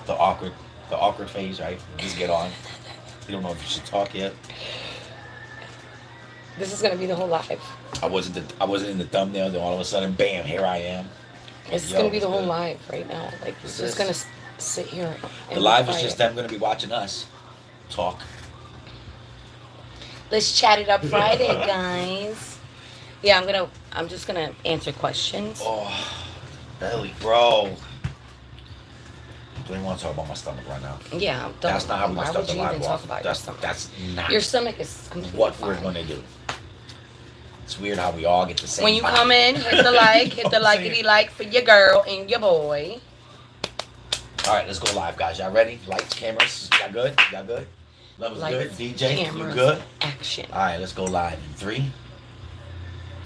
The awkward, the awkward phase, right? Just get on. You don't know if you should talk yet. This is gonna be the whole live. I wasn't in the thumbnail. Then all of a sudden, bam! Here I am. This is gonna be the whole live right now. Like, we're just gonna sit here. And the live is just them gonna be watching us talk. Let's chat it up Friday, guys. Yeah, I'm just gonna answer questions. Oh, belly, bro. Don't even want to talk about my stomach right now. Yeah, don't. That's not how we're gonna start the live talk off. about That's not. Your stomach is completely what fine. we're gonna do. It's weird how we all get the same. When you vibe. come in, hit the like, hit the likey like for your girl and your boy. All right, let's go live, guys. Y'all ready? Lights, cameras. Y'all good? Y'all good? Levels good. DJ, cameras, you good? Action. All right, let's go live in 3,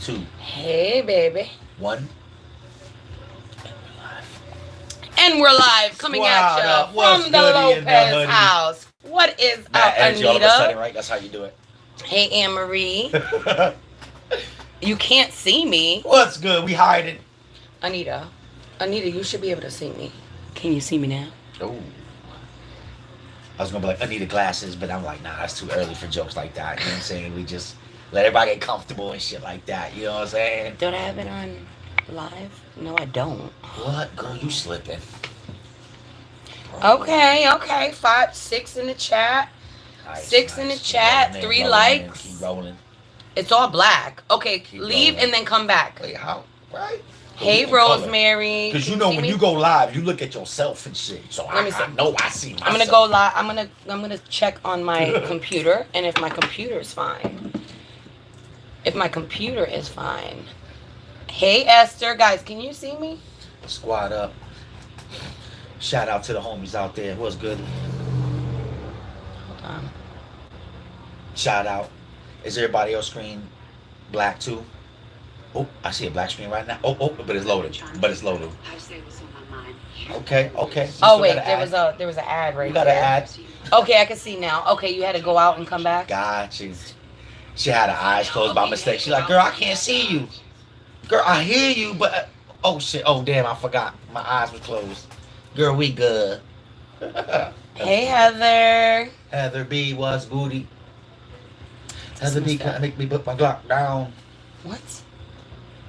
2, Hey, baby. 1. And we're live, coming at you What's from the goody in the Lopez hoodie? house. What is up, That energy all of a sudden, Anita? right? That's how you do it. Hey, Anne-Marie. You can't see me. What's good? We hiding. Anita, you should be able to see me. Can you see me now? Oh. I was gonna be like, I need the glasses, but I'm like, nah, it's too early for jokes like that. You know what I'm saying? We just let everybody get comfortable and shit like that. You know what I'm saying? Don't I have it on live? No, I don't. What? Girl, you slipping. Okay. 5, 6 in the chat. Nice, 6 in the chat. 3 likes. Keep rolling. It's all black. Okay, Keep leave rolling. and then come back. Wait, how? Right? Hey, Rosemary. Because you Can know see when me? you go live, you look at yourself and shit. So Let me see. I know I see myself. I'm gonna go live. I'm gonna check on my computer, and if my computer is fine. If my computer is fine. Hey, Esther, guys, can you see me? Squad up. Shout out to the homies out there. What's good? Hold on. Shout out. Is everybody else screen black too? Oh, I see a black screen right now. Oh, but it's loaded. Okay. You Oh still wait, got an ad? there was an ad right You got an there. ad? Okay, I can see now. Okay, you had to go out and come back. Got you. She had her eyes closed by mistake. She's like, girl, I can't see you. Girl, I hear you, but oh shit. Oh damn, I forgot. My eyes were closed. Girl, we good. Hey, Heather. Heather B was booty. Heather B messed up. can't make me put my Glock down. What?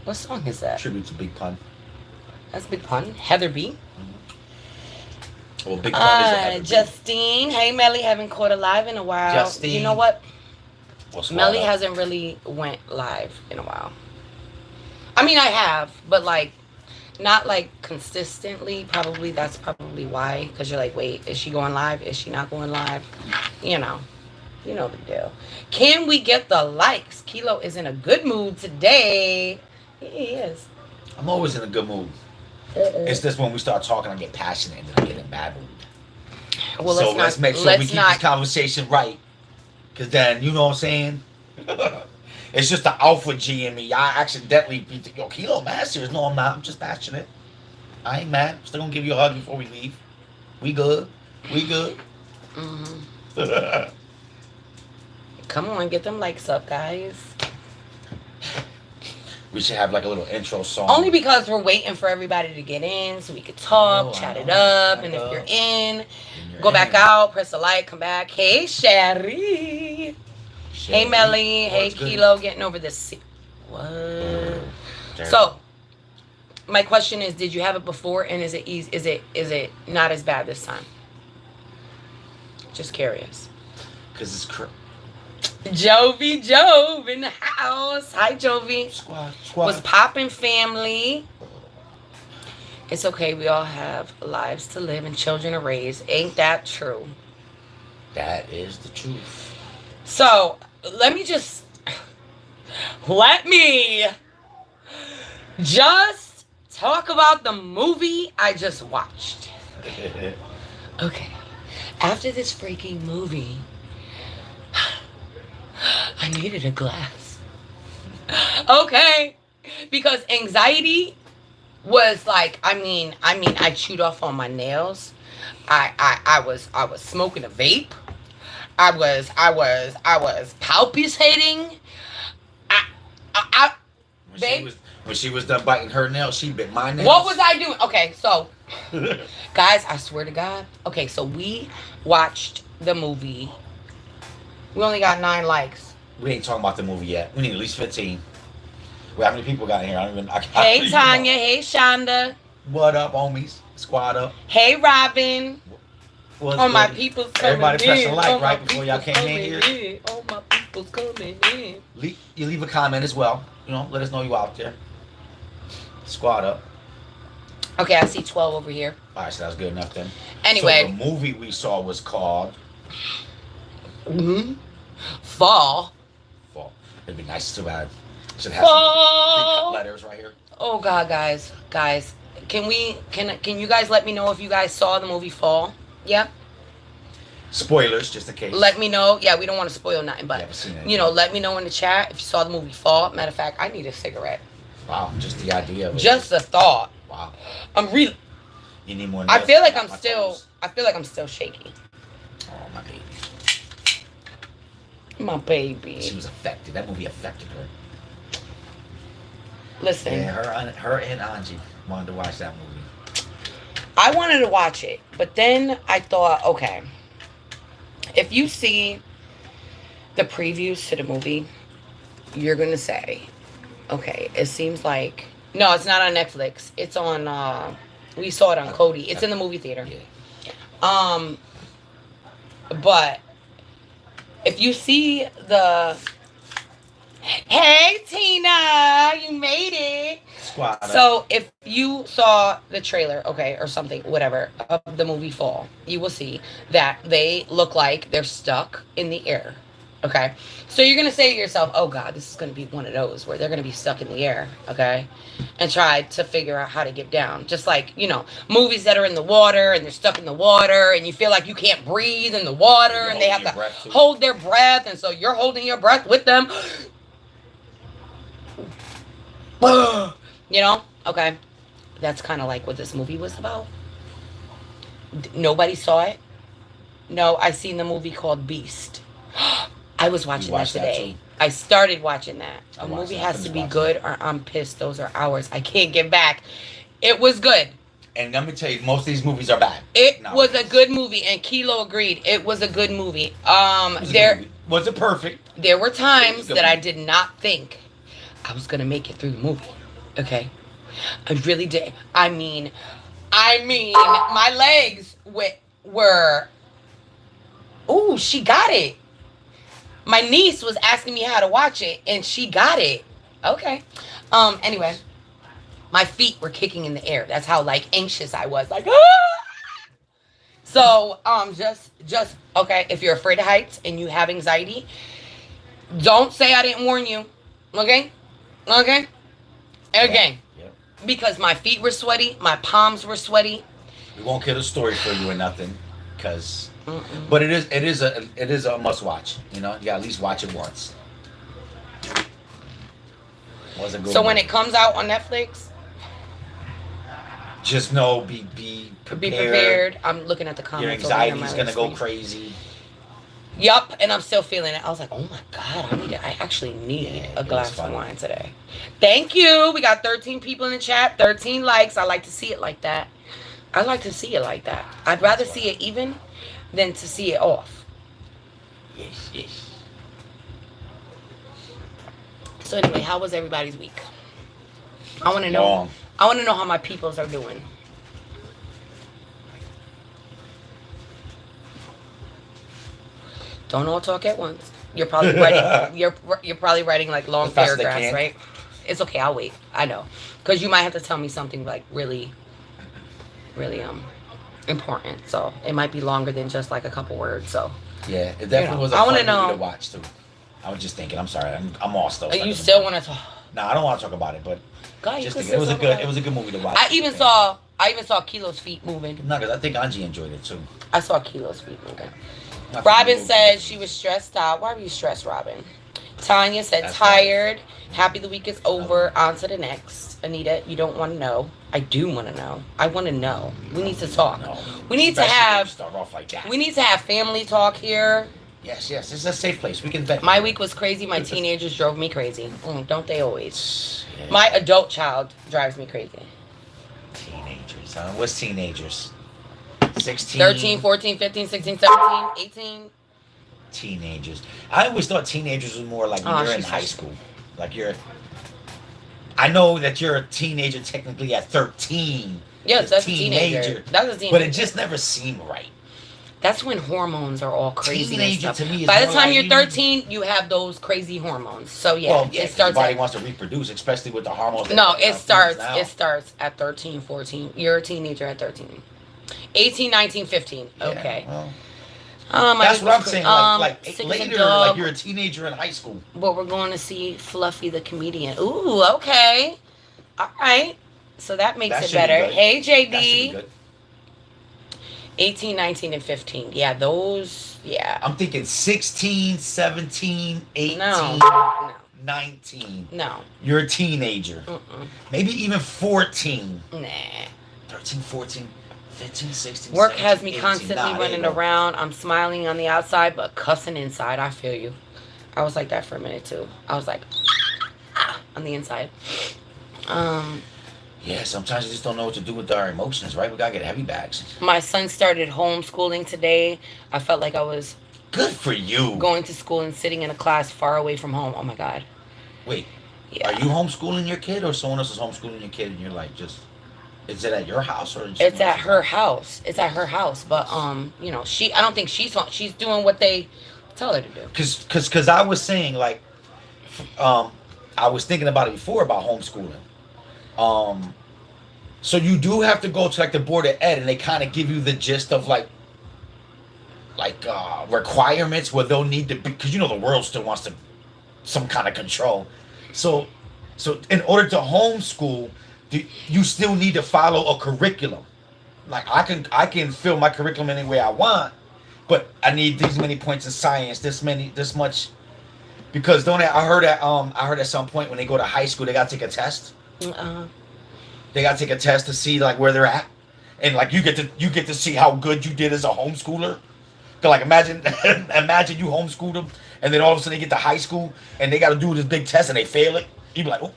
What song is that? Tribute to Big Pun. That's Big Pun. Heather B. Well, Big Pun is a Heather B. Justine. Hey, Meli. Haven't caught a live in a while. Justine. You know what? What's Meli going on? hasn't really went live in a while. I mean, I have, but like, not like consistently. Probably that's probably why. Because you're like, wait, is she going live? Is she not going live? You know the deal. Can we get the likes? Kilo is in a good mood today. He is. I'm always in a good mood. It's just when we start talking, I get passionate and then I get in a bad mood. Well, So let's make sure we keep this conversation right. Because then, you know what I'm saying? It's just the alpha G in me. I accidentally beat the Kilo mad serious. No, I'm not. I'm just passionate. I ain't mad. Still gonna give you a hug before we leave. We good. Mm-hmm. Come on, get them likes up, guys. We should have like a little intro song. Only because we're waiting for everybody to get in so we could talk, chat it up, and if you're in, go back out, press the like, come back. Hey, Sherry. Hey, Meli. Hey, Kilo. Getting over this. What? So, my question is, did you have it before, and is it easy? Is it not as bad this time? Just curious. Because it's Jove in the house. Hi, Jove. Squad. Was popping, family. It's okay. We all have lives to live and children to raise. Ain't that true? That is the truth. So, let me just talk about the movie I just watched. Okay. After this freaking movie, I needed a glass. Okay. Because anxiety was like, I chewed off on my nails. I was smoking a vape. I was palpitating. When she was done biting her nails, she bit my nails. What was I doing? Okay, so Guys, I swear to God. Okay, so we watched the movie. We only got 9 likes. We ain't talking about the movie yet. We need at least 15. Well, how many people got in here? I don't even. Hey, Tanya. Hey, Shonda. What up, homies? Squad up. Hey, Robin. What's oh, good? my people's coming Everybody in. press a like oh, right before y'all came in here. Oh, my people's coming in. You leave a comment as well. You know, let us know you out there. Squad up. Okay, I see 12 over here. All right, so that's good enough then. Anyway. So the movie we saw was called... Fall. It'd be nice to have... Should have Fall. some letters right here. Oh, God, guys. Can you guys let me know if you guys saw the movie Fall? Yeah? Spoilers, just in case. Let me know. Yeah, we don't want to spoil nothing, but, let me know in the chat if you saw the movie Fall. Matter of fact, I need a cigarette. Wow, just the idea of it. Just the thought. Wow. I'm really... You need more... I feel like I'm still shaky. Oh, my baby. My baby. She was affected. That movie affected her. Listen. Yeah, her and Angie wanted to watch that movie. I wanted to watch it, but then I thought, okay, if you see the previews to the movie, you're going to say, okay, it seems like... No, it's not on Netflix. It's on... we saw it on Cody. It's in the movie theater. Yeah. But if you see the... Hey, Tina! You made it! Squad. So, if you saw the trailer, okay, or something, whatever, of the movie Fall, you will see that they look like they're stuck in the air, okay? So, you're going to say to yourself, oh, God, this is going to be one of those where they're going to be stuck in the air, okay? And try to figure out how to get down. Just like, movies that are in the water and they're stuck in the water and you feel like you can't breathe in the water and they have to hold their breath. And so, you're holding your breath with them. Okay, that's kind of like what this movie was about. Nobody saw it. No, I seen the movie called Beast. I was watching that today. I started watching that. A movie has to be good or I'm pissed. Those are hours I can't get back. It was good. And let me tell you, most of these movies are bad. It was a good movie, and Kilo agreed. It was a good movie. Was it perfect? There were times that I did not think I was gonna make it through the movie. Okay, I really did. I mean, my legs were. Ooh, she got it. My niece was asking me how to watch it, and she got it. Okay. Anyway, my feet were kicking in the air. That's how anxious I was. So just okay. If you're afraid of heights and you have anxiety, don't say I didn't warn you. Okay. Okay. Again. Yeah. Because my feet were sweaty, my palms were sweaty. We won't get a story for you or nothing, because. But it is a must watch. You gotta at least watch it once. So when it comes out on Netflix, just know be prepared. Be prepared. I'm looking at the comments. Your anxiety's gonna go crazy. Yup, and I'm still feeling it. I was like, oh my God, I actually need a glass of wine today. Thank you. We got 13 people in the chat, 13 likes. I like to see it like that. I'd rather see it even than to see it off. Yes. So anyway, how was everybody's week? I want to know. I want to know how my peoples are doing. Don't all talk at once. You're probably writing. you're probably writing long paragraphs, right? It's okay. I'll wait. I know, because you might have to tell me something really, really important. So it might be longer than just a couple words. So yeah, it definitely was a fun movie to watch too. I was just thinking. I'm sorry. I'm lost though. You still want to talk? No, I don't want to talk about it. But God, just thinking, it was a good movie to watch. I even saw Kilo's feet moving. No, because I think Angie enjoyed it too. I saw Kilo's feet moving. Robin said she was stressed out. Why were you stressed, Robin? Tanya said tired. Happy the week is over. On to the next. Anita, you don't want to know. I do want to know. I want to know. We need to talk. We need to have. Start off like that. We need to have family talk here. Yes. This is a safe place. We can vent. My week was crazy. My teenagers drove me crazy. Don't they always? Yeah. My adult child drives me crazy. Teenagers. Teenagers. What's teenagers? 16. 13, 14, 15, 16, 17, 18. Teenagers. I always thought teenagers was more like when you're in high school. Like you're. I know that you're a teenager technically at 13. Yes, that's a teenager. That's a teenager. But it just never seemed right. That's when hormones are all crazy. Teenager to me is by the more time like you're 13, you have those crazy hormones. So yeah, well, yeah, it starts. Your body wants to reproduce, especially with the hormones. No, it starts. It starts at 13, 14. You're a teenager at 13. 18, 19, 15. Okay. Yeah, well, that's what I'm saying. Like later, like you're a teenager in high school. But we're going to see Fluffy the comedian. Ooh, okay. All right. So that makes it better. Hey, JD. 18, 19, and 15. Yeah, those, yeah. I'm thinking 16, 17, 18, 19. No. You're a teenager. Maybe even 14. Nah. 13, 14, 15, 16, Work 17, has me 18. constantly running around. I'm smiling on the outside, but cussing inside. I feel you. I was like that for a minute, too. I was like, on the inside. Yeah, sometimes you just don't know what to do with our emotions, right? We gotta get heavy bags. My son started homeschooling today. I felt like I was good for you. Going to school and sitting in a class far away from home. Oh my God. Wait, are you homeschooling your kid, or someone else is homeschooling your kid, and you're like, just is it at your house or? It's at her house. It's at her house, but you know, I don't think she's doing what they tell her to do. Cause I was saying like, I was thinking about it before about homeschooling. So you do have to go to like the board of ed, and they kind of give you the gist of like requirements where they'll need to be, because you know the world still wants some kind of control. So in order to homeschool, you still need to follow a curriculum. Like I can fill my curriculum any way I want, but I need these many points in science, this much, because I heard at some point when they go to high school they gotta take a test. They gotta take a test to see like where they're at, and like you get to see how good you did as a homeschooler. Cause like imagine you homeschooled them, and then all of a sudden they get to high school and they gotta do this big test and they fail it. You be like, oh.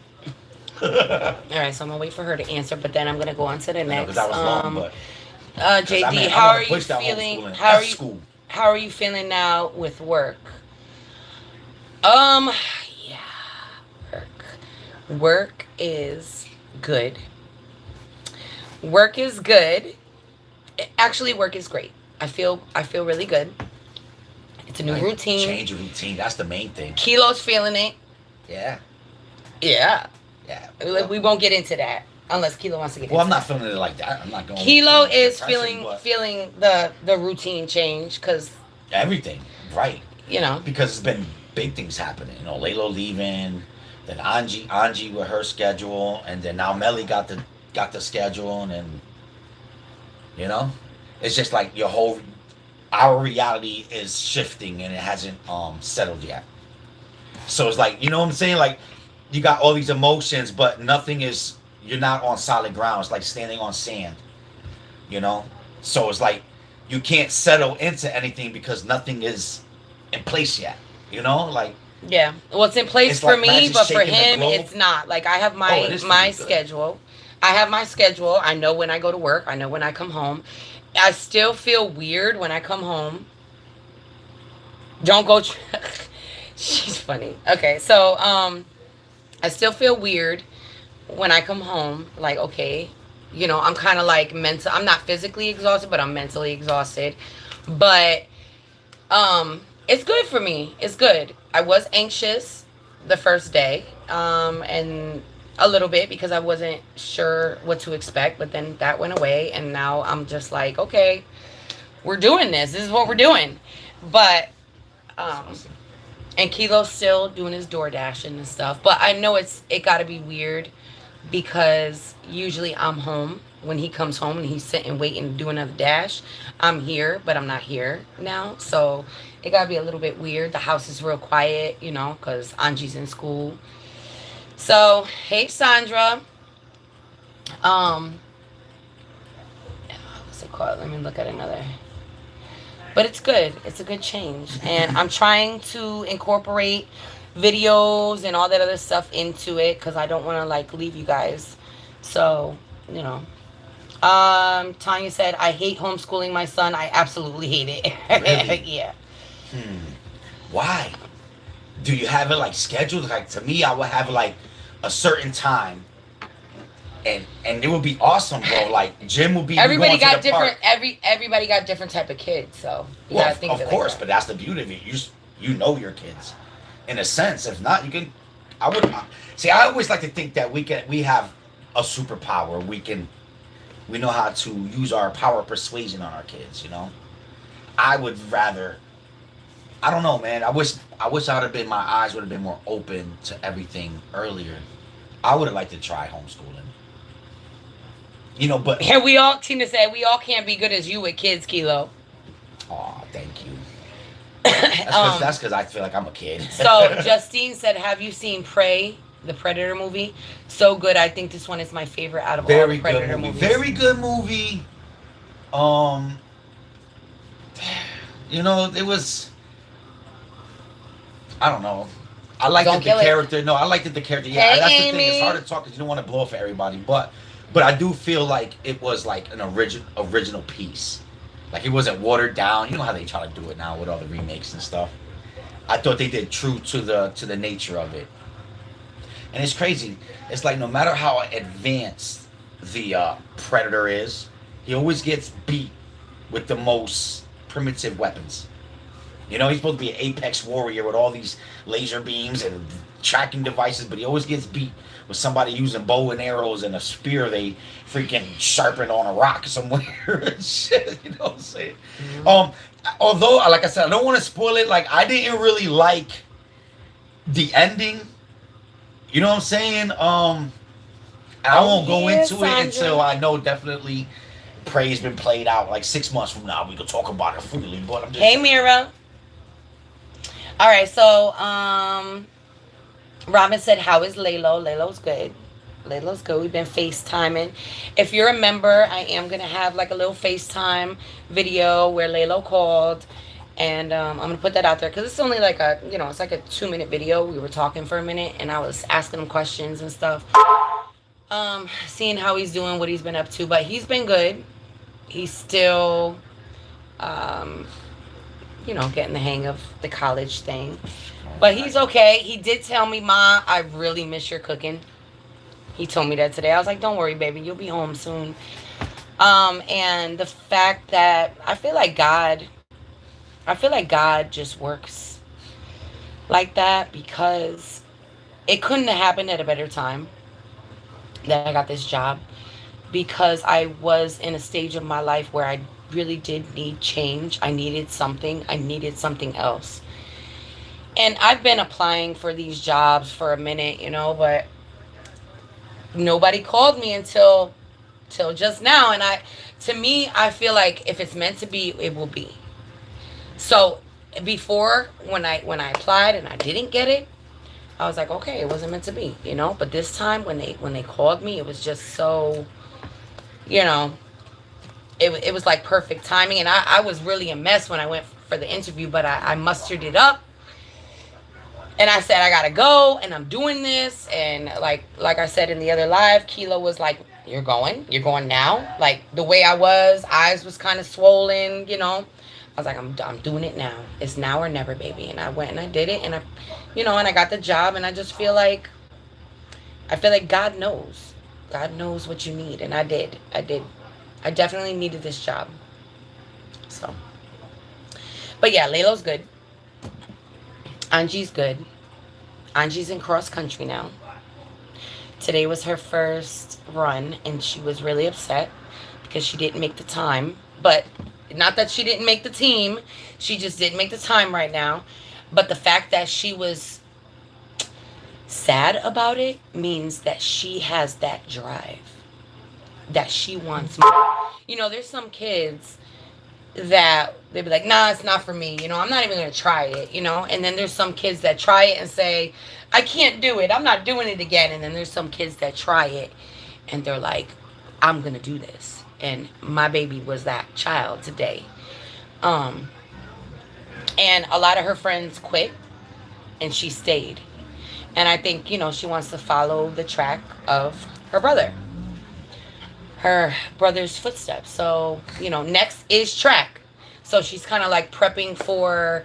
All right, so I'm gonna wait for her to answer, but then I'm gonna go on to the next. That was long, but JD, how are you feeling? How are you feeling now with work? Yeah, work is good. Work is good. Actually, work is great. I feel really good. It's a new routine. Change your routine. That's the main thing. Kilo's feeling it. Yeah. Yeah. Yeah. We won't get into that unless Kilo wants to get into it. Well, I'm not feeling it like that. I'm not going. Kilo is feeling the routine change because everything, right? You know, because it's been big things happening. You know, Laylo leaving, then Angie with her schedule, and then now Meli got the schedule, and you know, it's just like our reality is shifting and it hasn't settled yet. So it's like, you know what I'm saying? Like you got all these emotions, but you're not on solid ground. It's like standing on sand, you know? So it's like you can't settle into anything because nothing is in place yet, you know? Like, yeah, well, it's in place for me, but for him, it's not. Like I have my schedule. I have my schedule. I know when I go to work. I know when I come home. I still feel weird when I come home. Don't go. She's funny. Okay, so I still feel weird when I come home. Like, okay, you know, I'm kind of like mental. I'm not physically exhausted, but I'm mentally exhausted. But it's good for me. It's good. I was anxious the first day, and a little bit because I wasn't sure what to expect, but then that went away, and now I'm just like, okay, we're doing this. This is what we're doing. But and Kilo's still doing his door dashing and stuff. But I know it got to be weird because usually I'm home when he comes home and he's sitting waiting to do another dash. I'm here, but I'm not here now. So it got to be a little bit weird. The house is real quiet, you know, because Angie's in school. So, hey, Sandra. What's it called? Let me look at another. But it's good. It's a good change. And I'm trying to incorporate videos and all that other stuff into it because I don't want to, like, leave you guys. So, you know, Tanya said, I hate homeschooling my son. I absolutely hate it. Really? Yeah. Why? Do you have it like scheduled? Like to me, I would have like a certain time, and it would be awesome, bro. Like gym would be. Everybody going to got the park. different. Everybody got different type of kids, so you Well, gotta think of of it course, like but that's the beauty of it. You know your kids, in a sense. If not, you can. I would see. I always like to think that we have a superpower. We know how to use our power of persuasion on our kids. You know, I would rather. I don't know, man. I wish I would have been. My eyes would have been more open to everything earlier. I would have liked to try homeschooling. You know, but that. We all, Tina said, we all can't be good as you with kids, Kilo. oh, thank you. That's because I feel like I'm a kid. So Justine said, have you seen Prey, the Predator movie? So good. I think this one is my favorite out of all the Predator movies. Very good movie. You know, it was. I don't know. I liked the character. No, I liked the character. Yeah, hey, that's the Amy. thing. It's hard to talk because you don't want to blow it for everybody. But I do feel like it was like an original piece. Like it wasn't watered down. You know how they try to do it now with all the remakes and stuff. I thought they did true to the nature of it. And it's crazy. It's like no matter how advanced the Predator is, he always gets beat with the most primitive weapons. You know, he's supposed to be an apex warrior with all these laser beams and tracking devices, but he always gets beat with somebody using bow and arrows and a spear they freaking sharpened on a rock somewhere. Shit, you know what I'm saying? Although, like I said, I don't want to spoil it. Like, I didn't really like the ending. You know what I'm saying? I won't go into Sandra. it until I know definitely Prey's been played out. Like 6 months from now, we can talk about it freely. But I'm just hey, Mira. All right, so Robin said, how is Laylo? Laylo's good. Laylo's good. We've been FaceTiming. If you're a member, I am going to have like a little FaceTime video where Laylo called. And I'm going to put that out there because it's only like it's like a 2-minute video. We were talking for a minute and I was asking him questions and stuff. Seeing how he's doing, what he's been up to. But he's been good. He's still, getting the hang of the college thing. But he's okay. He did tell me, Ma, I really miss your cooking. He told me that today. I was like, don't worry, baby. You'll be home soon. And the fact that I feel like God just works like that because it couldn't have happened at a better time that I got this job, because I was in a stage of my life where I really did need change. I needed something else. And I've been applying for these jobs for a minute, but nobody called me until just now. And I feel like if it's meant to be, it will be. So before, when I applied and I didn't get it, I was like, okay, it wasn't meant to be, But this time when they called me, it was just so, it was like perfect timing. And I was really a mess when I went for the interview, but I mustered it up. And I said, I gotta go, and I'm doing this. And like I said in the other live, Kilo was like, you're going now? Like the way I was, eyes was kind of swollen, I was like, I'm doing it now. It's now or never, baby. And I went and I did it, and and I got the job. And I just feel like God knows. God knows what you need, and I did. I definitely needed this job. So, but yeah, Laylo's good. Angie's good. Angie's in cross country now. Today was her first run, and she was really upset because she didn't make the time. But not that she didn't make the team. She just didn't make the time right now. But the fact that she was sad about it means that she has that drive, that she wants more. There's some kids that they'd be like, nah, it's not for me. I'm not even going to try it, And then there's some kids that try it and say, I can't do it. I'm not doing it again. And then there's some kids that try it and they're like, I'm going to do this. And my baby was that child today. And a lot of her friends quit and she stayed. And I think, she wants to follow the track of her brother. her brother's footsteps. So, next is track. So she's kind of like prepping for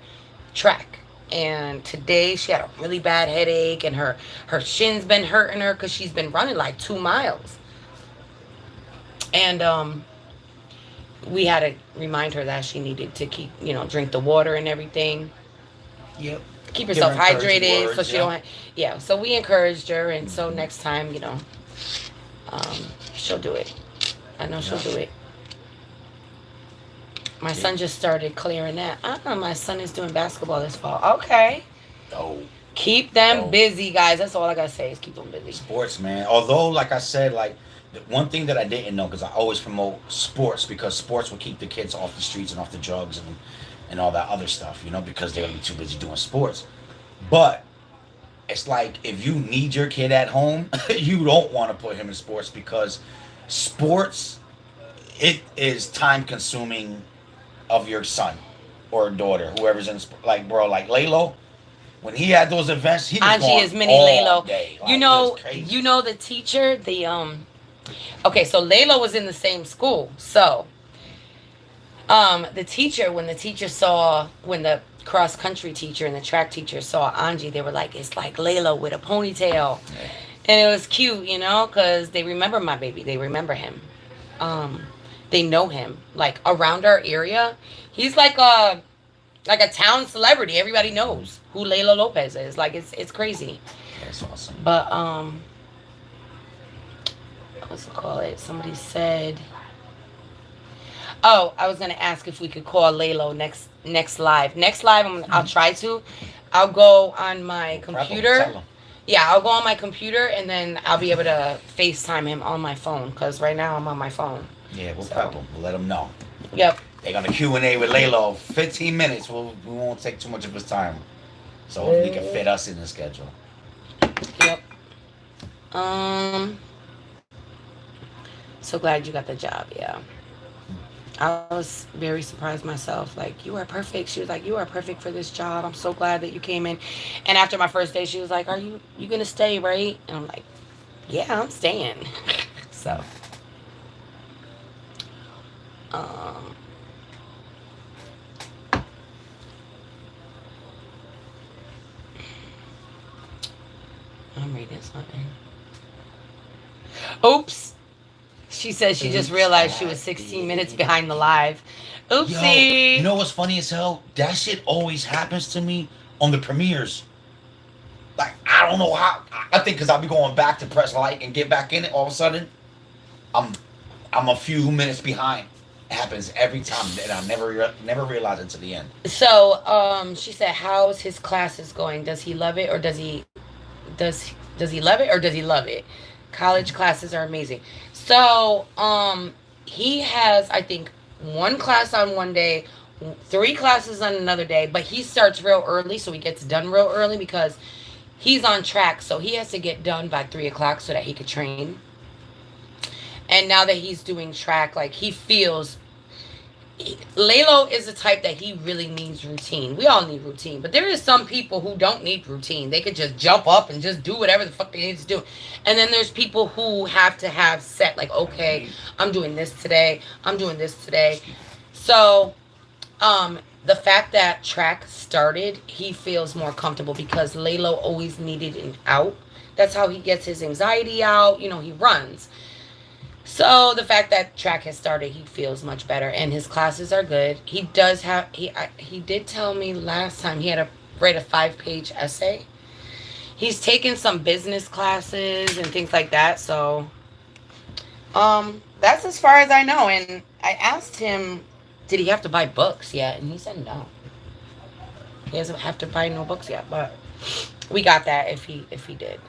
track. And today she had a really bad headache, and her shin's been hurting her because she's been running like 2 miles. And we had to remind her that she needed to keep, drink the water and everything. Yep. Keep herself hydrated words, so she don't. Yeah. So we encouraged her, and so next time, she'll do it. I know she'll do it. My son just started clearing that. My son is doing basketball this fall. Okay. Oh. Keep them busy, guys. That's all I gotta say is keep them busy. Sports, man. Although, like I said, like the one thing that I didn't know, because I always promote sports, because sports will keep the kids off the streets and off the drugs and all that other stuff, because they're gonna be too busy doing sports. But it's like if you need your kid at home, you don't want to put him in sports, because sports, it is time consuming of your son or daughter, whoever's in like, bro, like Lalo, when he had those events, he was Angie going is mini all Lalo. day. Like, The teacher, okay, so Lalo was in the same school. So the teacher, when the cross country teacher and the track teacher saw Angie, they were like, it's like Lalo with a ponytail. Yeah. And it was cute, because they remember my baby. They remember him. They know him. Like around our area, he's like a town celebrity. Everybody knows who Layla Lopez is. Like it's crazy. That's awesome. But what's it call it? Somebody said, oh, I was gonna ask if we could call Laylo next live. Next live, I'll try to. I'll go on my computer. Yeah, I'll go on my computer, and then I'll be able to FaceTime him on my phone, because right now I'm on my phone. Yeah, we'll prep him. We'll let him know. Yep. They're gonna Q&A with Laylo. 15 minutes. We won't take too much of his time, so hopefully he can fit us in the schedule. Yep. So glad you got the job. Yeah. I was very surprised myself. Like, you are perfect. She was like, you are perfect for this job. I'm so glad that you came in. And after my first day, she was like, are you gonna stay, right? And I'm like, yeah, I'm staying. So. I'm reading something. Oops. She says she just realized she was 16 minutes behind the live. Oopsie. Yo, you know what's funny as hell? That shit always happens to me on the premieres. Like, I don't know how. I think because I'll be going back to press like and get back in it. All of a sudden, I'm a few minutes behind. It happens every time, and I never realize it to the end. So, she said, "How's his classes going? Does he love it, or does he love it? College classes are amazing." So, he has, I think, 1 class on one day, 3 classes on another day, but he starts real early, so he gets done real early because he's on track, so he has to get done by 3:00 so that he could train. And now that he's doing track, like, he feels... Lalo is the type that he really needs routine. We all need routine, but there is some people who don't need routine. They could just jump up and just do whatever the fuck they need to do. And then there's people who have to have set, like, okay, I'm doing this today, I'm doing this today. So the fact that track started, he feels more comfortable because Lalo always needed an out. That's how he gets his anxiety out. He runs. So the fact that track has started, he feels much better, and his classes are good. He does have he did tell me last time he had to write a 5-page essay. He's taken some business classes and things like that. So that's as far as I know. And I asked him, did he have to buy books yet? And he said no. He doesn't have to buy no books yet, but we got that if he did.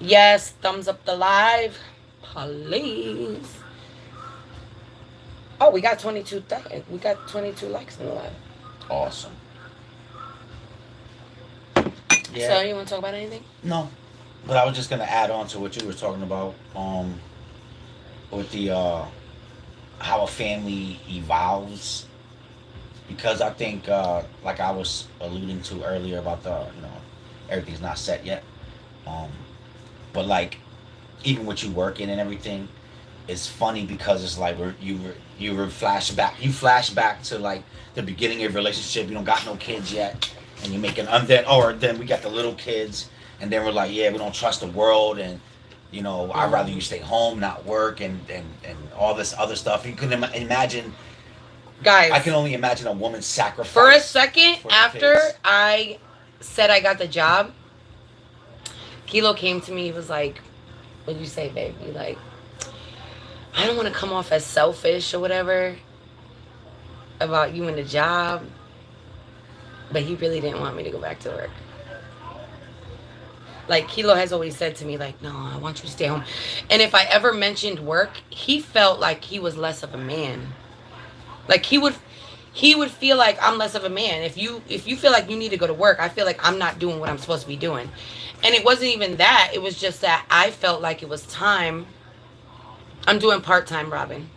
Yes, thumbs up the live, please. Oh, we got 22 likes in the live. Awesome. Yeah. So you want to talk about anything? No, but I was just gonna add on to what you were talking about, with the how a family evolves, because I think like I was alluding to earlier about the everything's not set yet, but like even with you working and everything, it's funny because it's like you flash back to like the beginning of your relationship. You don't got no kids yet, and you're making then we got the little kids, and then we're like, yeah, we don't trust the world, and I'd rather you stay home, not work, and all this other stuff. You can imagine, guys. I can only imagine a woman's sacrifice. For a second after I said I got the job, Kilo came to me. He was like, "What did you say, baby? Like, I don't want to come off as selfish or whatever about you and the job, but he really didn't want me to go back to work." Like, Kilo has always said to me, like, "No, I want you to stay home." And if I ever mentioned work, he felt like he was less of a man. Like, he would feel like I'm less of a man. If you feel like you need to go to work, I feel like I'm not doing what I'm supposed to be doing. And it wasn't even that. It was just that I felt like it was time. I'm doing part-time, Robin.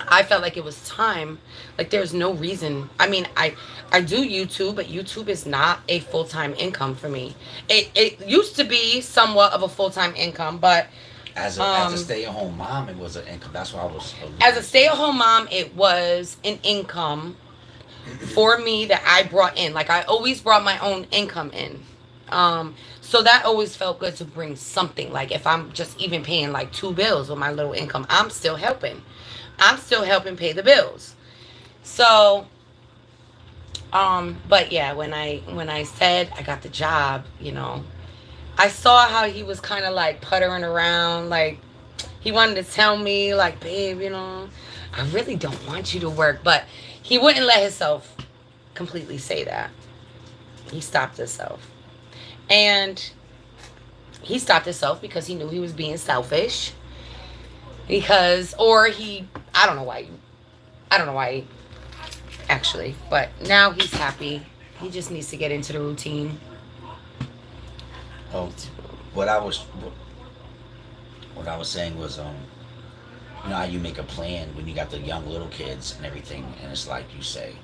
I felt like it was time. Like, there's no reason. I mean, I do YouTube, but YouTube is not a full-time income for me. It used to be somewhat of a full-time income, but as a stay-at-home mom, it was an income. That's why I was. As a stay-at-home mom, it was an income for me that I brought in. Like, I always brought my own income in. So that always felt good to bring something. Like, if I'm just even paying like 2 bills with my little income, I'm still helping. I'm still helping pay the bills. So, but yeah, when I said I got the job, I saw how he was kind of like puttering around. Like, he wanted to tell me, like, babe, I really don't want you to work. But he wouldn't let himself completely say that. He stopped himself. And he stopped himself because he knew he was being selfish. I don't know why, actually. But now he's happy. He just needs to get into the routine. Oh, what I was saying was, how you make a plan when you got the young little kids and everything, and it's like you say,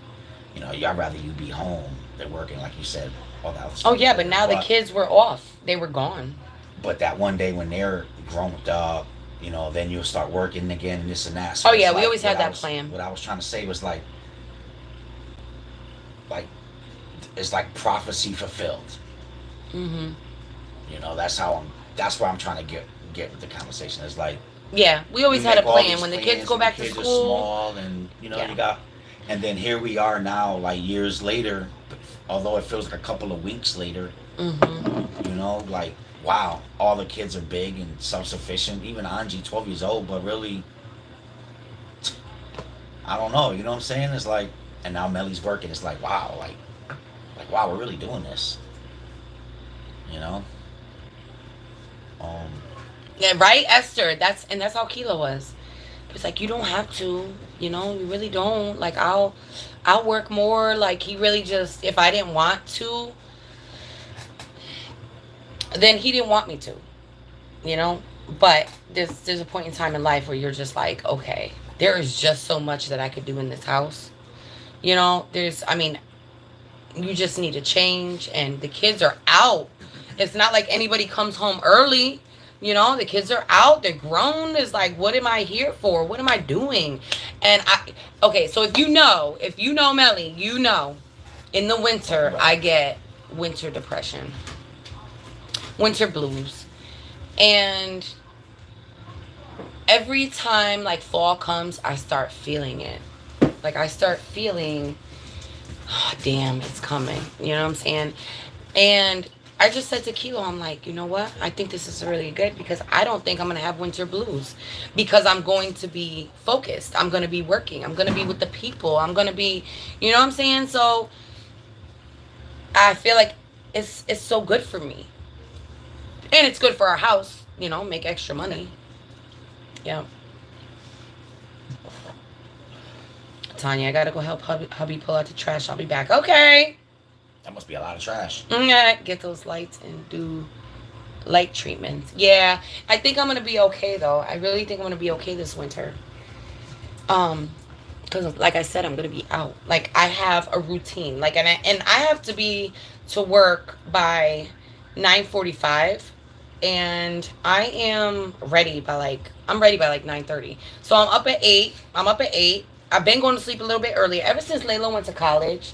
I'd rather you be home than working, like you said. All that stuff. Oh yeah, but now the kids were off; they were gone. But that one day when they're grown up, then you'll start working again and this and that. So we always had that plan. What I was trying to say was like it's like prophecy fulfilled. Mhm. That's where I'm trying to get with the conversation. It's like, yeah, we always had a plan. When the kids go back to school, are small, and you got, and then here we are now, like years later. Although it feels like a couple of weeks later, like, wow, all the kids are big and self-sufficient. Even Angie, 12 years old, but really, I don't know. You know what I'm saying? It's like, and now Meli's working. It's like, wow, wow, we're really doing this. Yeah, right, Esther. That's how Kilo was. It's like, you don't have to, you really don't. Like, I'll work more. Like, he really just, if I didn't want to, then he didn't want me to, But there's a point in time in life where you're just like, okay, there is just so much that I could do in this house. You just need to change, and the kids are out. It's not like anybody comes home early. The kids are out. They're grown. It's like, what am I here for? What am I doing? And so if you know Meli, in the winter, I get winter depression, winter blues. And every time like fall comes, I start feeling it. Like, I start feeling, oh, damn, it's coming. You know what I'm saying? And I just said to Kilo, I'm like, you know what? I think this is really good because I don't think I'm going to have winter blues because I'm going to be focused. I'm going to be working. I'm going to be with the people. I'm going to be, you know what I'm saying? So I feel like it's so good for me. And it's good for our house, make extra money. Yeah. Tanya, I got to go help hubby pull out the trash. I'll be back. Okay. That must be a lot of trash. Get those lights and do light treatments. Yeah, I think I'm gonna be okay though. I really think I'm gonna be okay this winter. Because like I said, I'm gonna be out. Like, I have a routine. Like, and I have to be to work by 9:45. and I am ready by like 9:30. So I'm up at 8. I've been going to sleep a little bit earlier. Ever since Layla went to college,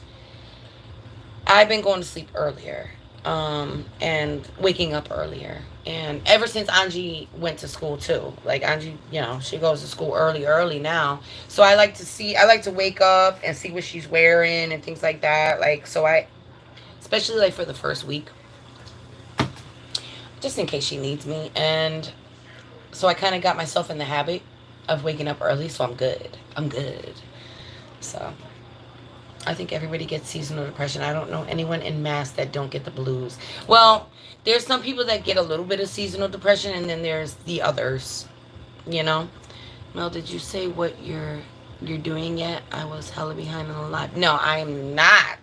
I've been going to sleep earlier. And waking up earlier. And ever since Angie went to school too. Like Angie, she goes to school early now. So I like to wake up and see what she's wearing and things like that. Like especially like for the first week, just in case she needs me. And so I kind of got myself in the habit of waking up early, so I'm good. So I think everybody gets seasonal depression. I don't know anyone in mass that don't get the blues. Well, there's some people that get a little bit of seasonal depression, and then there's the others. Mel, did you say what you're doing yet? I was hella behind on the live. No, I'm not.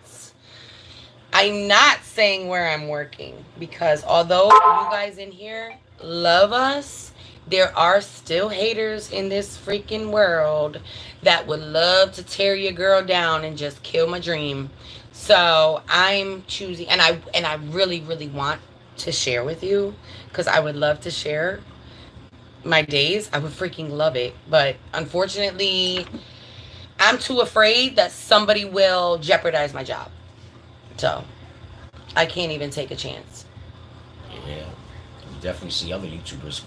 I'm not saying where I'm working, because although you guys in here love us, there are still haters in this freaking world that would love to tear your girl down and just kill my dream. So I'm choosing, and I really, really want to share with you, because I would love to share my days. I would freaking love it. But unfortunately, I'm too afraid that somebody will jeopardize my job. So I can't even take a chance. Yeah, you definitely see other YouTubers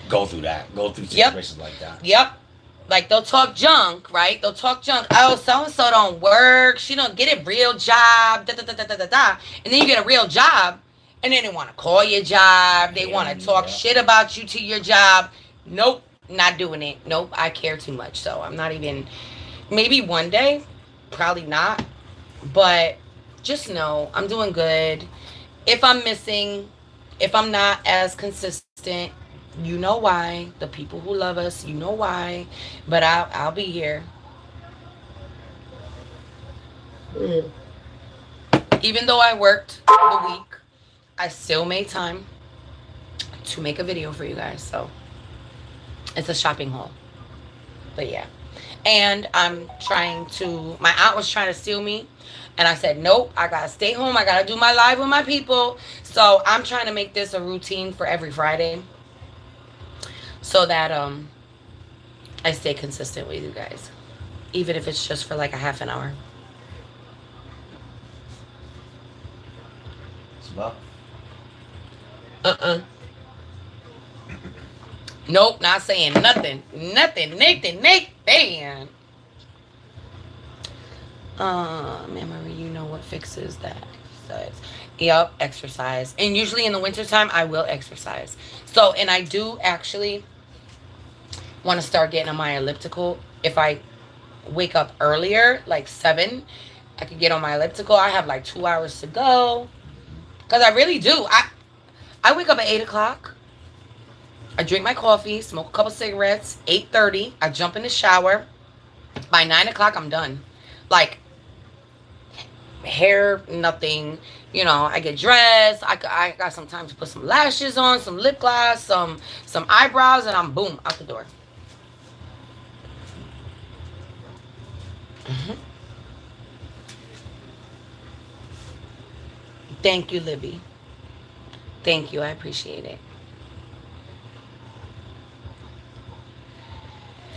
go through situations like that. Yep. Like they'll talk junk, right? They'll talk junk. Oh, so and so don't work. She don't get a real job. Da, da, da, da, da, da. And then you get a real job, and then they want to call your job. They want to talk shit about you to your job. Nope, not doing it. Nope, I care too much. So I'm not even. Maybe one day, probably not. But just know I'm doing good. If I'm missing, if I'm not as consistent, you know why. The people who love us, you know why. But I'll be here. Even though I worked the week, I still made time to make a video for you guys. So it's a shopping haul. But yeah. And my aunt was trying to steal me. And I said, nope, I got to stay home. I got to do my live with my people. So I'm trying to make this a routine for every Friday, so that I stay consistent with you guys, even if it's just for like a half an hour. Well. Nope, not saying nothing. Nathan. Memory, you know what fixes that? Yep, exercise. And usually in the wintertime, I will exercise. So, and I do actually want to start getting on my elliptical. If I wake up earlier, like 7, I could get on my elliptical. I have like 2 hours to go. Because I really do. I wake up at 8 o'clock. I drink my coffee, smoke a couple cigarettes. 8:30, I jump in the shower. By 9 o'clock, I'm done. Like, hair, nothing. I get dressed. I got some time to put some lashes on, some lip gloss, some eyebrows, and I'm boom, out the door. Thank you, Libby. Thank you. I appreciate it.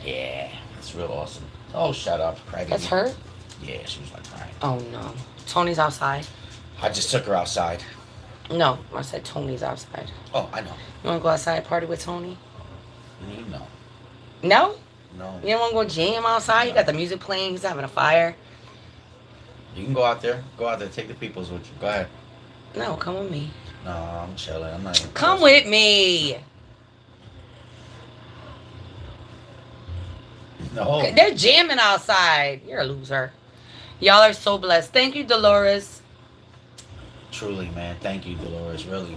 Yeah, that's real awesome. Oh, shut up, Craig. That's her? Yeah, she was like crying. Oh, no. Tony's outside. I just took her outside. No, I said Tony's outside. Oh, I know. You want to go outside party with Tony? No. No? No. You don't want to go jam outside? No. You got the music playing. He's having a fire. You can go out there. Go out there. Take the peoples with you. Go ahead. No, come with me. No, I'm chilling. I'm not even Come with me. No. They're jamming outside. You're a loser. Y'all are so blessed. Thank you, Dolores. Truly, man. Thank you, Dolores. Really.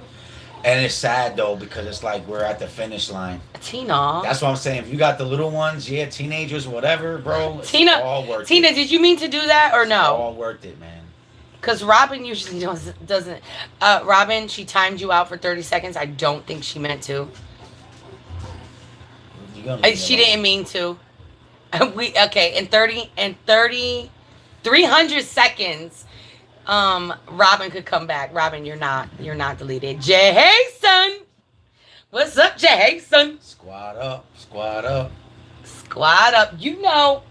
And it's sad, though, because it's like we're at the finish line. Tina. That's what I'm saying. If you got the little ones, yeah, teenagers, whatever, bro. It's Tina, all worth Tina, it. Did you mean to do that or no? It's all worth it, man. Because Robin usually doesn't. Robin, she timed you out for 30 seconds. I don't think she meant to. She didn't mean to. In 300 seconds, Robin could come back. Robin, you're not deleted. Jason, What's up, Jason? Squad up. Squad up. Squad up. You know,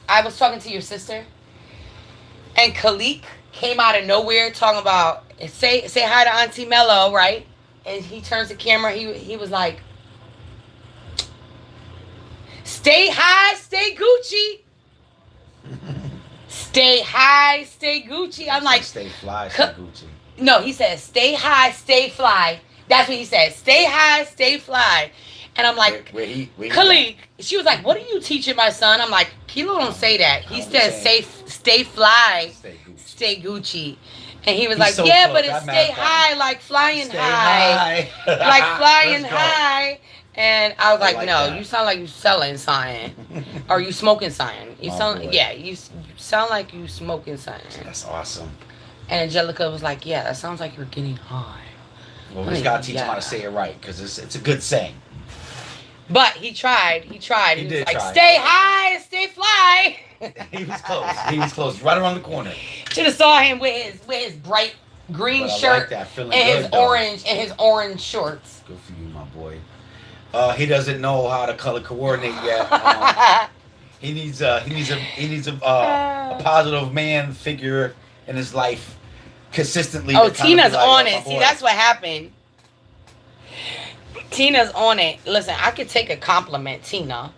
I was talking to your sister, and Khalik came out of nowhere talking about say hi to Auntie Mello, right? And he turns the camera. He was like, "Stay high, stay Gucci. Stay high, stay Gucci." I'm like, "Stay fly, stay Gucci." No, he said, "Stay high, stay fly." That's what he said. "Stay high, stay fly." And I'm like, Khalik. She was like, "What are you teaching my son?" I'm like, Kilo don't say that. He said, "Stay fly, stay Gucci." And he was like, so "Yeah, but it's stay high, like flying high. Like flying high." And I was like, "No, you sound like you selling something, or you smoking something. You sound, yeah, you sound like you smoking something." That's awesome. And Angelica was like, "Yeah, that sounds like you're getting high." Well, we just gotta teach him how to say it right, because it's a good saying. But he tried. He was like, try. "Stay high, stay fly." He was close. He was close. Right around the corner. Should have saw him with his bright green shirt and his orange shorts. Good for you, my boy. He doesn't know how to color coordinate yet. He needs a positive man figure in his life consistently. Oh, Tina's on it. See, that's what happened. Tina's on it. Listen, I could take a compliment, Tina.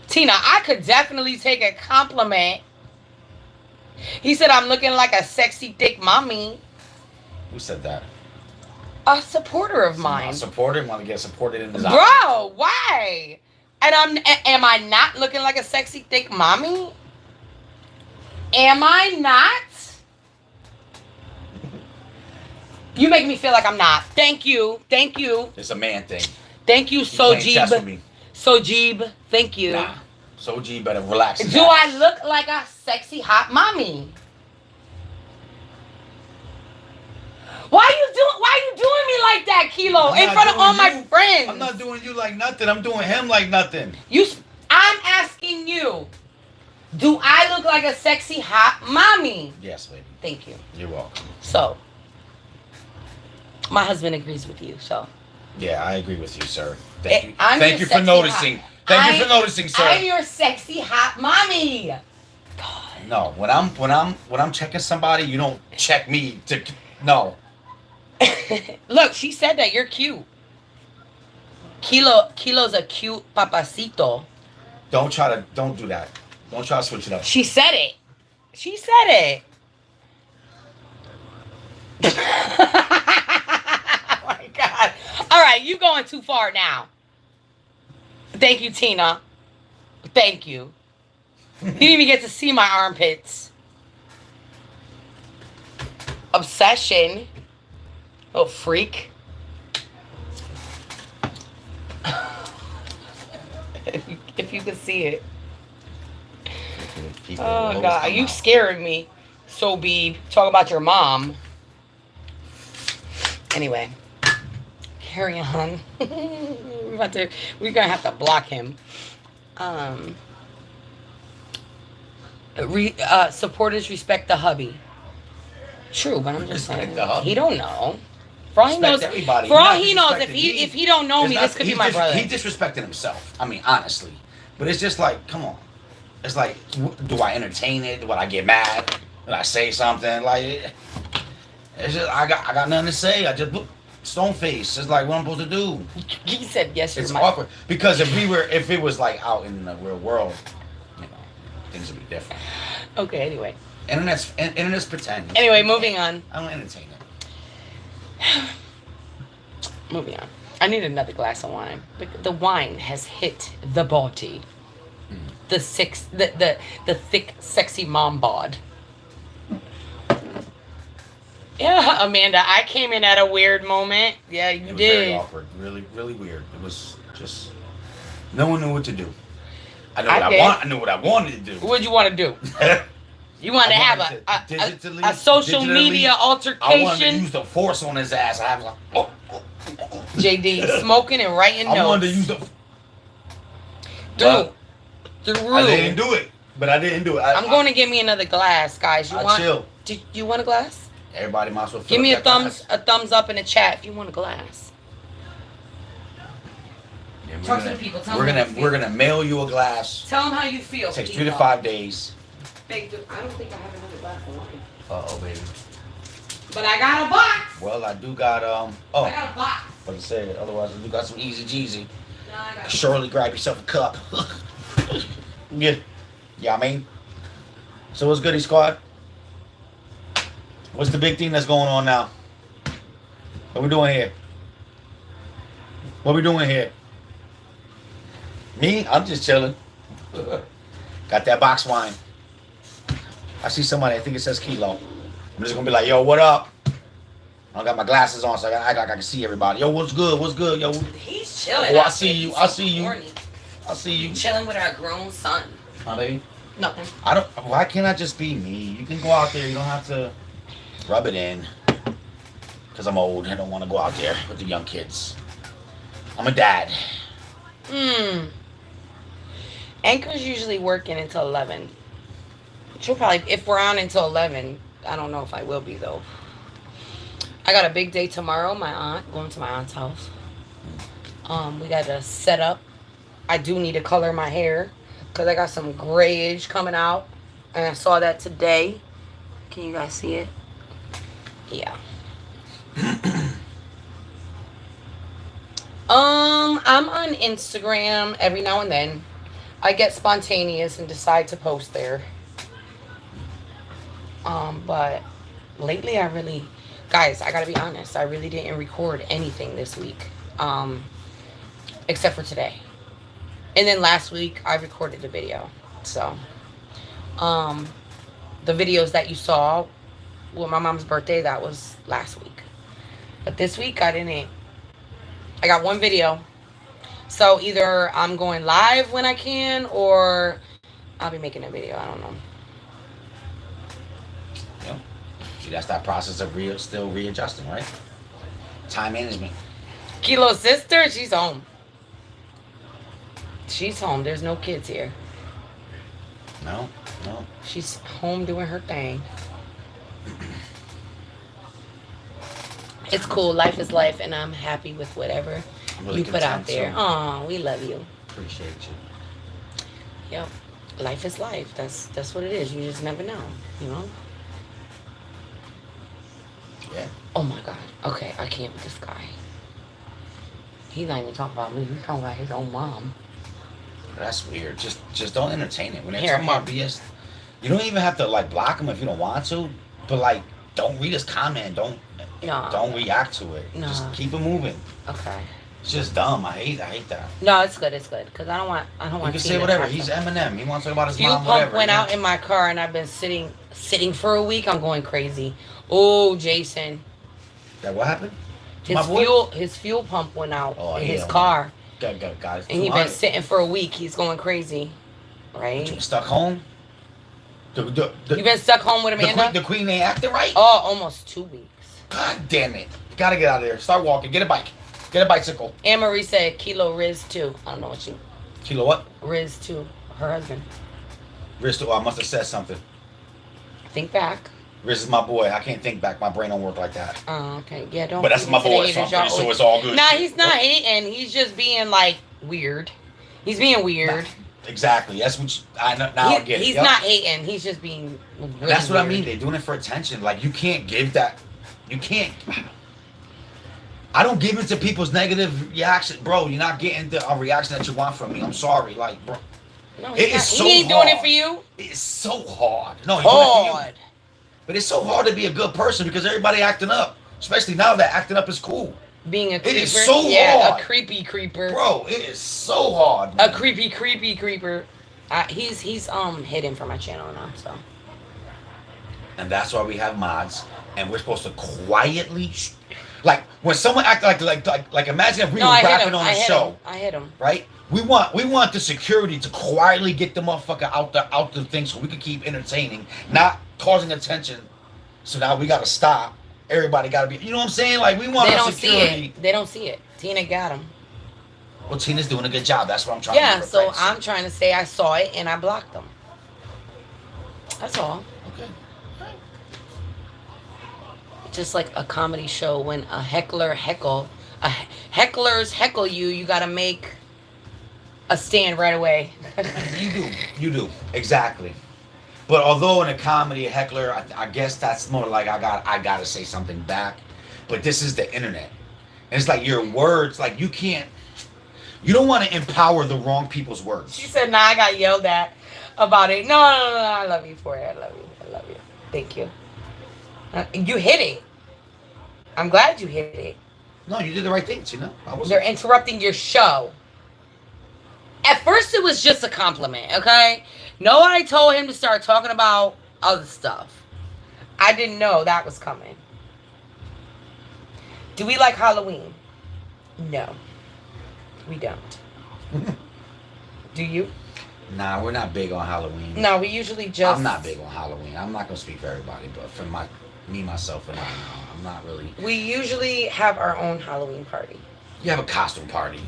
Tina, I could definitely take a compliment. He said I'm looking like a sexy, thick mommy. Who said that? A supporter of mine. A supporter? Want to get supported in his eyes? Bro, why? And am I not looking like a sexy, thick mommy? Am I not? You make me feel like I'm not. Thank you. It's a man thing. Thank you, Sojib. Sojib, thank you. Nah, Sojib better relax. Do I look like a sexy, hot mommy? Why you doing me like that, Kilo? In front of all my friends. I'm not doing you like nothing. I'm doing him like nothing. I'm asking you. Do I look like a sexy, hot mommy? Yes, baby. Thank you. You're welcome. So, my husband agrees with you, so. Yeah, I agree with you, sir. Thank you. Thank you for noticing. Thank you for noticing, sir. I'm your sexy, hot mommy. God. No, when I'm checking somebody, you don't check me to. No. Look, she said that you're cute. Kilo's a cute papacito. Don't do that. Don't try to switch it up. She said it. Oh my God. All right, you going too far now. Thank you, Tina. Thank you. You didn't even get to see my armpits. Obsession. Oh, freak. If you could see it. Oh, God. Are you scaring me? So, Beeb. Talk about your mom. Anyway. Carry on. We're going to have to block him. Supporters respect the hubby. True, but I'm just saying. He don't know. For all he knows, if he don't know me, this could be my brother. He disrespected himself. I mean, honestly. But it's just like, come on. It's like, do I entertain it? Do I get mad? Do I say something? Like, it's just, I got nothing to say. I just stone face. It's like, what I'm supposed to do? He said yes. It's awkward because if it was like out in the real world, you know, things would be different. Okay. Anyway. Internet's pretend. Anyway, moving on. I don't entertain it. Moving on. I need another glass of wine. The wine has hit the body. The thick, sexy mom bod. Yeah, Amanda, I came in at a weird moment. Yeah, you did. Very awkward. Really, really weird. It was just no one knew what to do. I knew what I wanted to do. What'd you want to do? You wanted to have a social media altercation? I wanted to use the force on his ass. I was like, oh. JD smoking and writing notes. I wanted to use the... Through. I didn't do it. I'm going to give me another glass, guys. Chill. You want a glass? Everybody might as well give me a thumbs up in the chat if you want a glass. Talk to the people. Tell We're gonna mail you a glass. Tell them how you feel. It takes 3 to 5 days. Big dude, I don't think I have another glass of wine. Uh-oh, baby. But I got a box. Well, I do got I got a box. But I said otherwise I do got some easy Jeezy. No, I got Surely grab yourself a cup. Yeah. Yeah, I mean. So what's goody, squad? What's the big thing that's going on now? What we doing here? What we doing here? Me? I'm just chilling. Got that box wine. I see somebody, I think it says Kilo. I'm just gonna be like, yo, what up? I don't got my glasses on, so I gotta act like I can see everybody. Yo, what's good? What's good? Yo. He's chilling. Oh, I see you. I see you. Horny. I see you. Chilling with our grown son. Huh, baby? Nothing. Why can't I just be me? You can go out there. You don't have to rub it in. Because I'm old. I don't want to go out there with the young kids. I'm a dad. Anchor's usually working until 11. She'll probably, if we're on until 11, I don't know if I will be though. I got a big day tomorrow. Going to my aunt's house. We got to set up. I do need to color my hair because I got some grayage coming out, and I saw that today. Can you guys see it? Yeah. I'm on Instagram every now and then. I get spontaneous and decide to post there. But lately guys, I gotta be honest, I really didn't record anything this week. Except for today. And then last week I recorded a video. So the videos that you saw with my mom's birthday, that was last week. But this week I got one video. So either I'm going live when I can, or I'll be making a video. I don't know. Yeah. See, that's that process of still readjusting, right? Time management. Kilo's sister, she's home. She's home. There's no kids here. No. She's home doing her thing. It's cool. Life is life, and I'm happy with whatever you put out there. Oh, we love you. Appreciate you. Yep. Life is life. That's what it is. You just never know, you know? Yeah. Oh my God. Okay, I can't with this guy. He's not even talking about me. He's talking about his own mom. That's weird. Just don't entertain it. When they're talking about BS, you don't even have to like block them if you don't want to. But like, don't read his comment. Don't react to it. No. Just keep it moving. Okay. It's just dumb. I hate that. No, it's good. Because I don't want. You can say whatever. He's Eminem. He wants to talk about his Fuel mom. pump Whatever. went out in my car, and I've been sitting for a week. I'm going crazy. Oh, Jason. That what happened? His fuel pump went out in his car. Guys. And he's been sitting for a week. He's going crazy. Right? You stuck home? You been stuck home with Amanda? The queen ain't acting right? Oh, almost 2 weeks. God damn it. You gotta get out of there. Start walking. Get a bike. Get a bicycle. Anne Marie said Kilo Riz too. I don't know what she... Kilo what? Riz too. Her husband. Riz too. Oh, I must have said something. Think back. Riz is my boy. I can't think back. My brain don't work like that. Oh, okay. Yeah, don't... But that's my boy, so it's all good. Nah, he's not hating. He's just being, like, weird. He's being weird. Nah, exactly. That's what I get it. He's not hating. He's just being really That's what weird. I mean. They're doing it for attention. Like, you can't give that... You can't... I don't give into people's negative reaction. Bro, you're not getting the reaction that you want from me. I'm sorry. Like, bro. No, it is so hard. He ain't doing it for you? It's so hard. No, he's doing it for you. But it's so hard to be a good person because everybody acting up. Especially now that acting up is cool. Being a creeper? It is so hard. A creepy creeper. Bro, it is so hard. Man. A creepy creeper. He's hidden from my channel now, so. And that's why we have mods. And we're supposed to quietly... Like, when someone act like imagine if we were rapping on a show. I hit him. Right? We want the security to quietly get the motherfucker out the thing so we can keep entertaining, not causing attention. So now we gotta stop. Everybody gotta be, you know what I'm saying? Like, we want our security. They don't see it. Tina got him. Well, Tina's doing a good job. That's what I'm trying to do. Yeah, so I'm trying to say I saw it and I blocked them. That's all. Okay. Just like a comedy show when a hecklers heckle you, you gotta make a stand right away. You do. Exactly. But although in a comedy, a heckler, I guess that's more like I gotta say something back. But this is the internet. And it's like your words, like you don't want to empower the wrong people's words. She said, "Nah, I got yelled at about it." No, I love you for it. I love you. Thank you. You hit it. I'm glad you hit it. No, you did the right things, you know. They're interrupting your show. At first, it was just a compliment, okay? Nobody told him to start talking about other stuff. I didn't know that was coming. Do we like Halloween? No. We don't. Do you? Nah, we're not big on Halloween. No, we usually just... I'm not big on Halloween. I'm not going to speak for everybody, but for myself, and I'm not really... We usually have our own Halloween party. You have a costume party.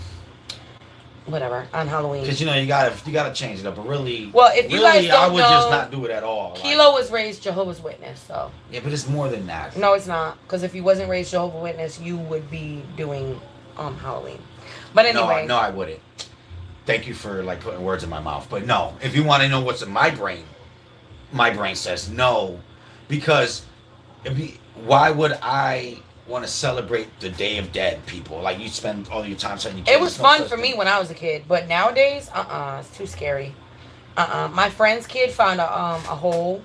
Whatever, on Halloween. Because, you know, you gotta change it up, but really... Well, if you guys don't I would know, just not do it at all. Kilo was raised Jehovah's Witness, so... Yeah, but it's more than that. No, it's not. Because if you wasn't raised Jehovah's Witness, you would be doing Halloween. But anyway... No, I wouldn't. Thank you for, like, putting words in my mouth. But no, if you want to know what's in my brain says no. Because why would I want to celebrate the Day of Dead, people? Like, you spend all your time saying you can't. It was fun for me when I was a kid. But nowadays, it's too scary. My friend's kid found a whole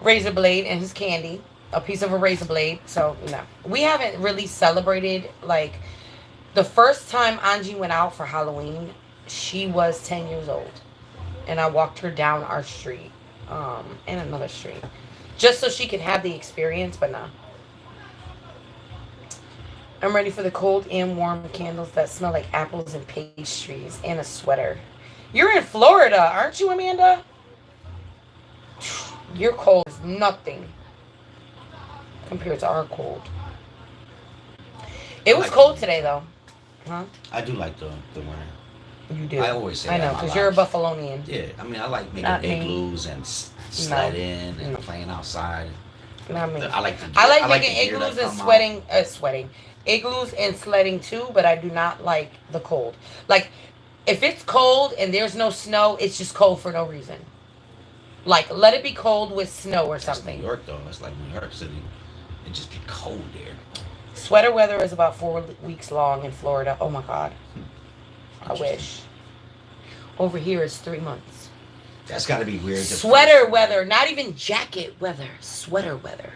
razor blade in his candy. A piece of a razor blade. So, no. We haven't really celebrated, like... The first time Angie went out for Halloween, she was 10 years old. And I walked her down our street, and another street. Just so she could have the experience, but no. I'm ready for the cold and warm candles that smell like apples and pastries and a sweater. You're in Florida, aren't you, Amanda? Your cold is nothing compared to our cold. It was cold today, though. Huh? I do like the winter. You do. I always say I know, because you're a Buffalonian. Yeah, I mean, I like making igloos and sledding and playing outside. Not me. I like making igloos and sweating. Igloos and sledding too, but I do not like the cold. Like, if it's cold and there's no snow, it's just cold for no reason. Like, let it be cold with snow or something. That's New York, though. That's like New York City. It just be cold there. Sweater weather is about 4 weeks long in Florida. Oh my God. I wish. Over here it's 3 months. That's got to be weird. Sweater weather. Not even jacket weather. Sweater weather.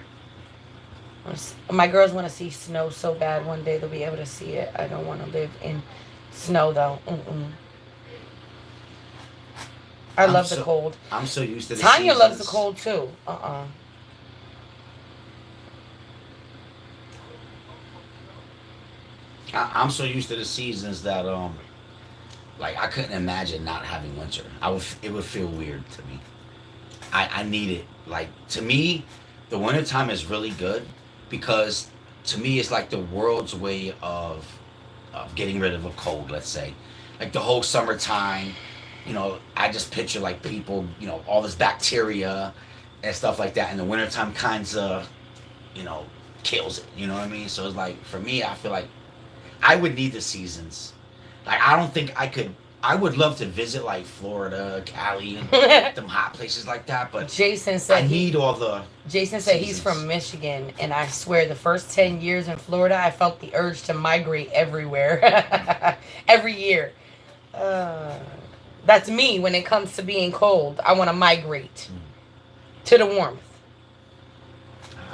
My girls want to see snow so bad. One day they'll be able to see it. I don't want to live in snow though. I love the cold. I'm so used to the Tanya seasons. loves the cold too. I'm so used to the seasons that like I couldn't imagine not having winter. It would feel weird to me. I need it. Like, to me, the wintertime is really good because to me it's like the world's way of getting rid of a cold, let's say. Like the whole summertime, you know, I just picture like people, you know, all this bacteria and stuff like that, and the wintertime kinds of, you know, kills it. You know what I mean? So it's like, for me, I feel like I would need the seasons. Like, I don't think I could. I would love to visit like Florida, Cali, and them hot places like that. But Jason said Jason said he's from Michigan, and I swear the first 10 years in Florida, I felt the urge to migrate everywhere, every year. That's me when it comes to being cold. I want to migrate to the warmth.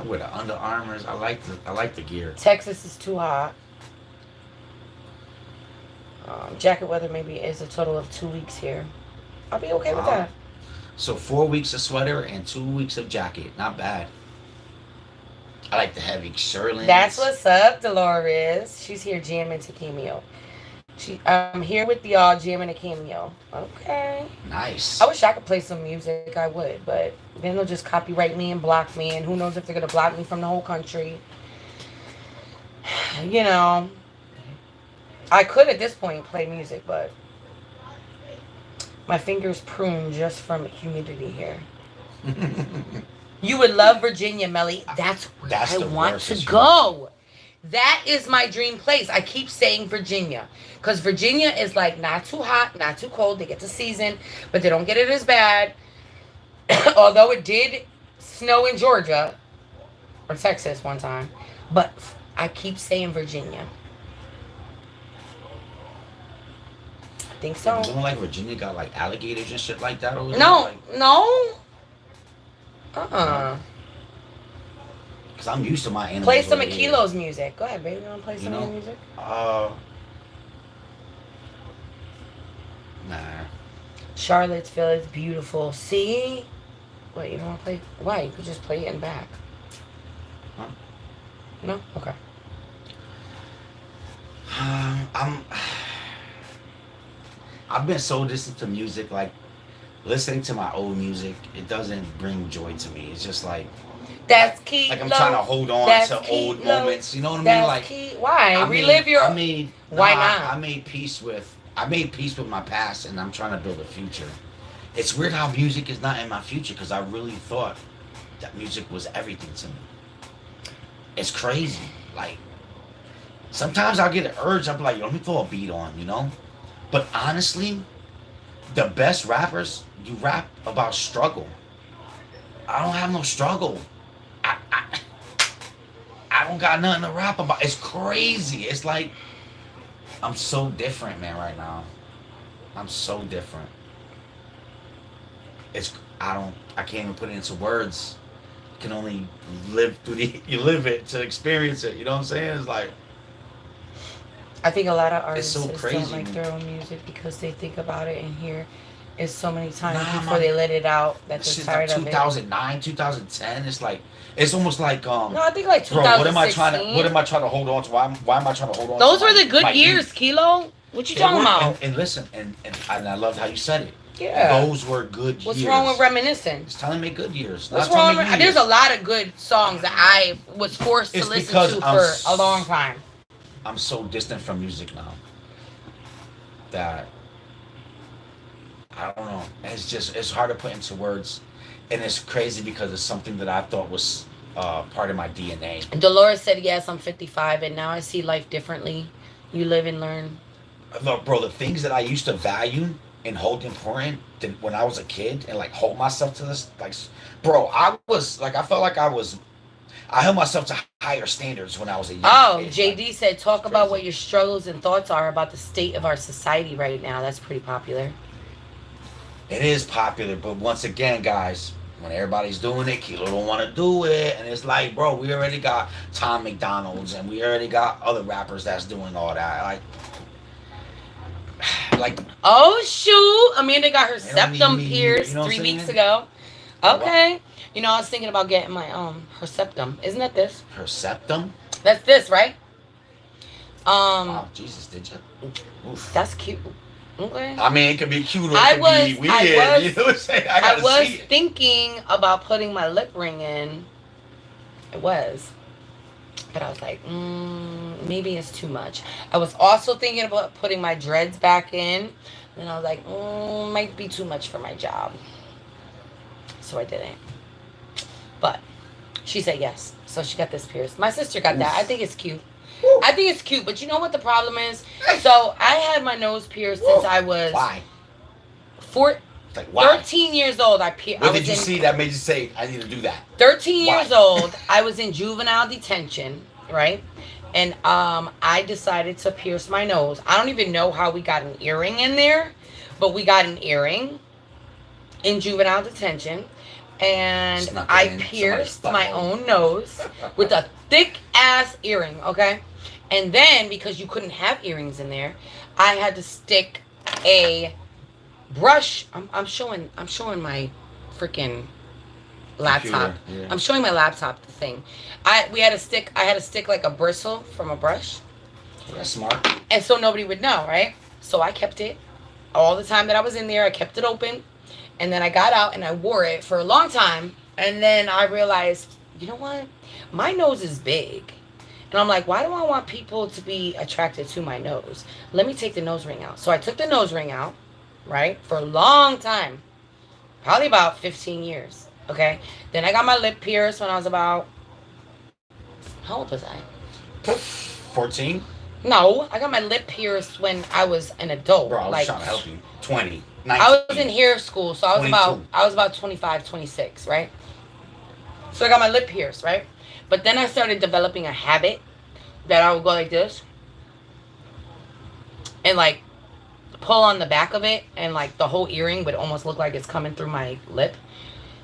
With the Under Armours, I like the gear. Texas is too hot. Jacket weather maybe is a total of 2 weeks here. I'll be okay with that. So 4 weeks of sweater and 2 weeks of jacket. Not bad. I like the heavy shirtless. That's what's up, Dolores. She's here jamming to Cameo. I'm here with y'all jamming a Cameo. Okay. Nice. I wish I could play some music. I would, but then they'll just copyright me and block me, and who knows if they're gonna block me from the whole country. You know. I could at this point play music, but my fingers prune just from humidity here. You would love Virginia, Meli. That's where I want to go. That is my dream place. I keep saying Virginia. Because Virginia is like not too hot, not too cold. They get the season, but they don't get it as bad. Although it did snow in Georgia or Texas one time. But I keep saying Virginia. I think so. Don't like Virginia got like alligators and shit like that over there? No, like, no. Because I'm used to my animals. Play some of Kilo's music. Go ahead, baby. You want to play some of your music? Nah. Charlottesville is beautiful. See? Wait, you don't want to play? Why? You could just play it in back. Huh? No? Okay. I've been so distant to music, like listening to my old music, it doesn't bring joy to me. It's just like that's key. Like I'm trying to hold on to old moments. You know what I mean? Like key. Why? Relive your. Why not? I made peace with my past, and I'm trying to build a future. It's weird how music is not in my future because I really thought that music was everything to me. It's crazy. Like sometimes I'll get an urge. I'll be like, let me throw a beat on, you know. But honestly, the best rappers, you rap about struggle. I don't have no struggle. I don't got nothing to rap about. It's crazy. It's like I'm so different, man, right now. I'm so different. I can't even put it into words. You can only live you live it to experience it. You know what I'm saying? It's like I think a lot of artists so crazy, don't like their own music because they think about it and hear it so many times before they let it out that they're tired like of it. 2009, 2010. It's like it's almost like No, I think like 2016. Bro, what am I trying to hold on to? Why am I trying to hold on? Those were the good years, Kilo. What you talking about? And listen, and I loved how you said it. Yeah. Those were good years. What's wrong with reminiscing? It's telling me good years. What's wrong with there's a lot of good songs that I was forced to listen to for a long time. I'm so distant from music now that I don't know. It's hard to put into words, and it's crazy because it's something that I thought was part of my DNA. Dolores said, "Yes, I'm 55, and now I see life differently. You live and learn." Look, bro, the things that I used to value and hold important when I was a kid, and like hold myself to this, like, bro, I felt like I held myself to higher standards when I was a young kid. JD said, talk about what your struggles and thoughts are about the state of our society right now. That's pretty popular. It is popular, but once again, guys, when everybody's doing it, Kilo don't want to do it. And it's like, bro, we already got Tom McDonald's, and we already got other rappers that's doing all that. Like oh, shoot. Amanda got her septum pierced 3 weeks ago. Okay. What? You know, I was thinking about getting my her septum. Isn't that this? Her septum? That's this, right? Oh, Jesus, did you? Oof. That's cute. Okay. I mean, it could be cute or it could be weird. You know what I'm saying? I was thinking about putting my lip ring in. It was. But I was like, maybe it's too much. I was also thinking about putting my dreads back in. And I was like, might be too much for my job. So I didn't. But she said yes. So she got this pierced. My sister got that. I think it's cute. I think it's cute. But you know what the problem is? So I had my nose pierced since I was... Why? 13 years old. What did you see that made you say, I need to do that? 13 years old. I was in juvenile detention, right? And I decided to pierce my nose. I don't even know how we got an earring in there, but we got an earring in juvenile detention. And I pierced my own nose with a thick-ass earring, okay? And then, because you couldn't have earrings in there, I had to stick a brush. I'm showing my freaking laptop. Yeah. I'm showing my laptop the thing. I had to stick like a bristle from a brush. That's smart. And so nobody would know, right? So I kept it all the time that I was in there. I kept it open. And then I got out and I wore it for a long time. And then I realized, you know what? My nose is big. And I'm like, why do I want people to be attracted to my nose? Let me take the nose ring out. So I took the nose ring out, right? For a long time. Probably about 15 years. Okay? Then I got my lip pierced when I was about... How old was I? 14? No, I got my lip pierced when I was an adult. Bro, I was like, trying to help you. 20. 19. I was in hair school, so I was 22. about 25, 26, right? So I got my lip pierced, right? But then I started developing a habit that I would go like this and like pull on the back of it, and like the whole earring would almost look like it's coming through my lip.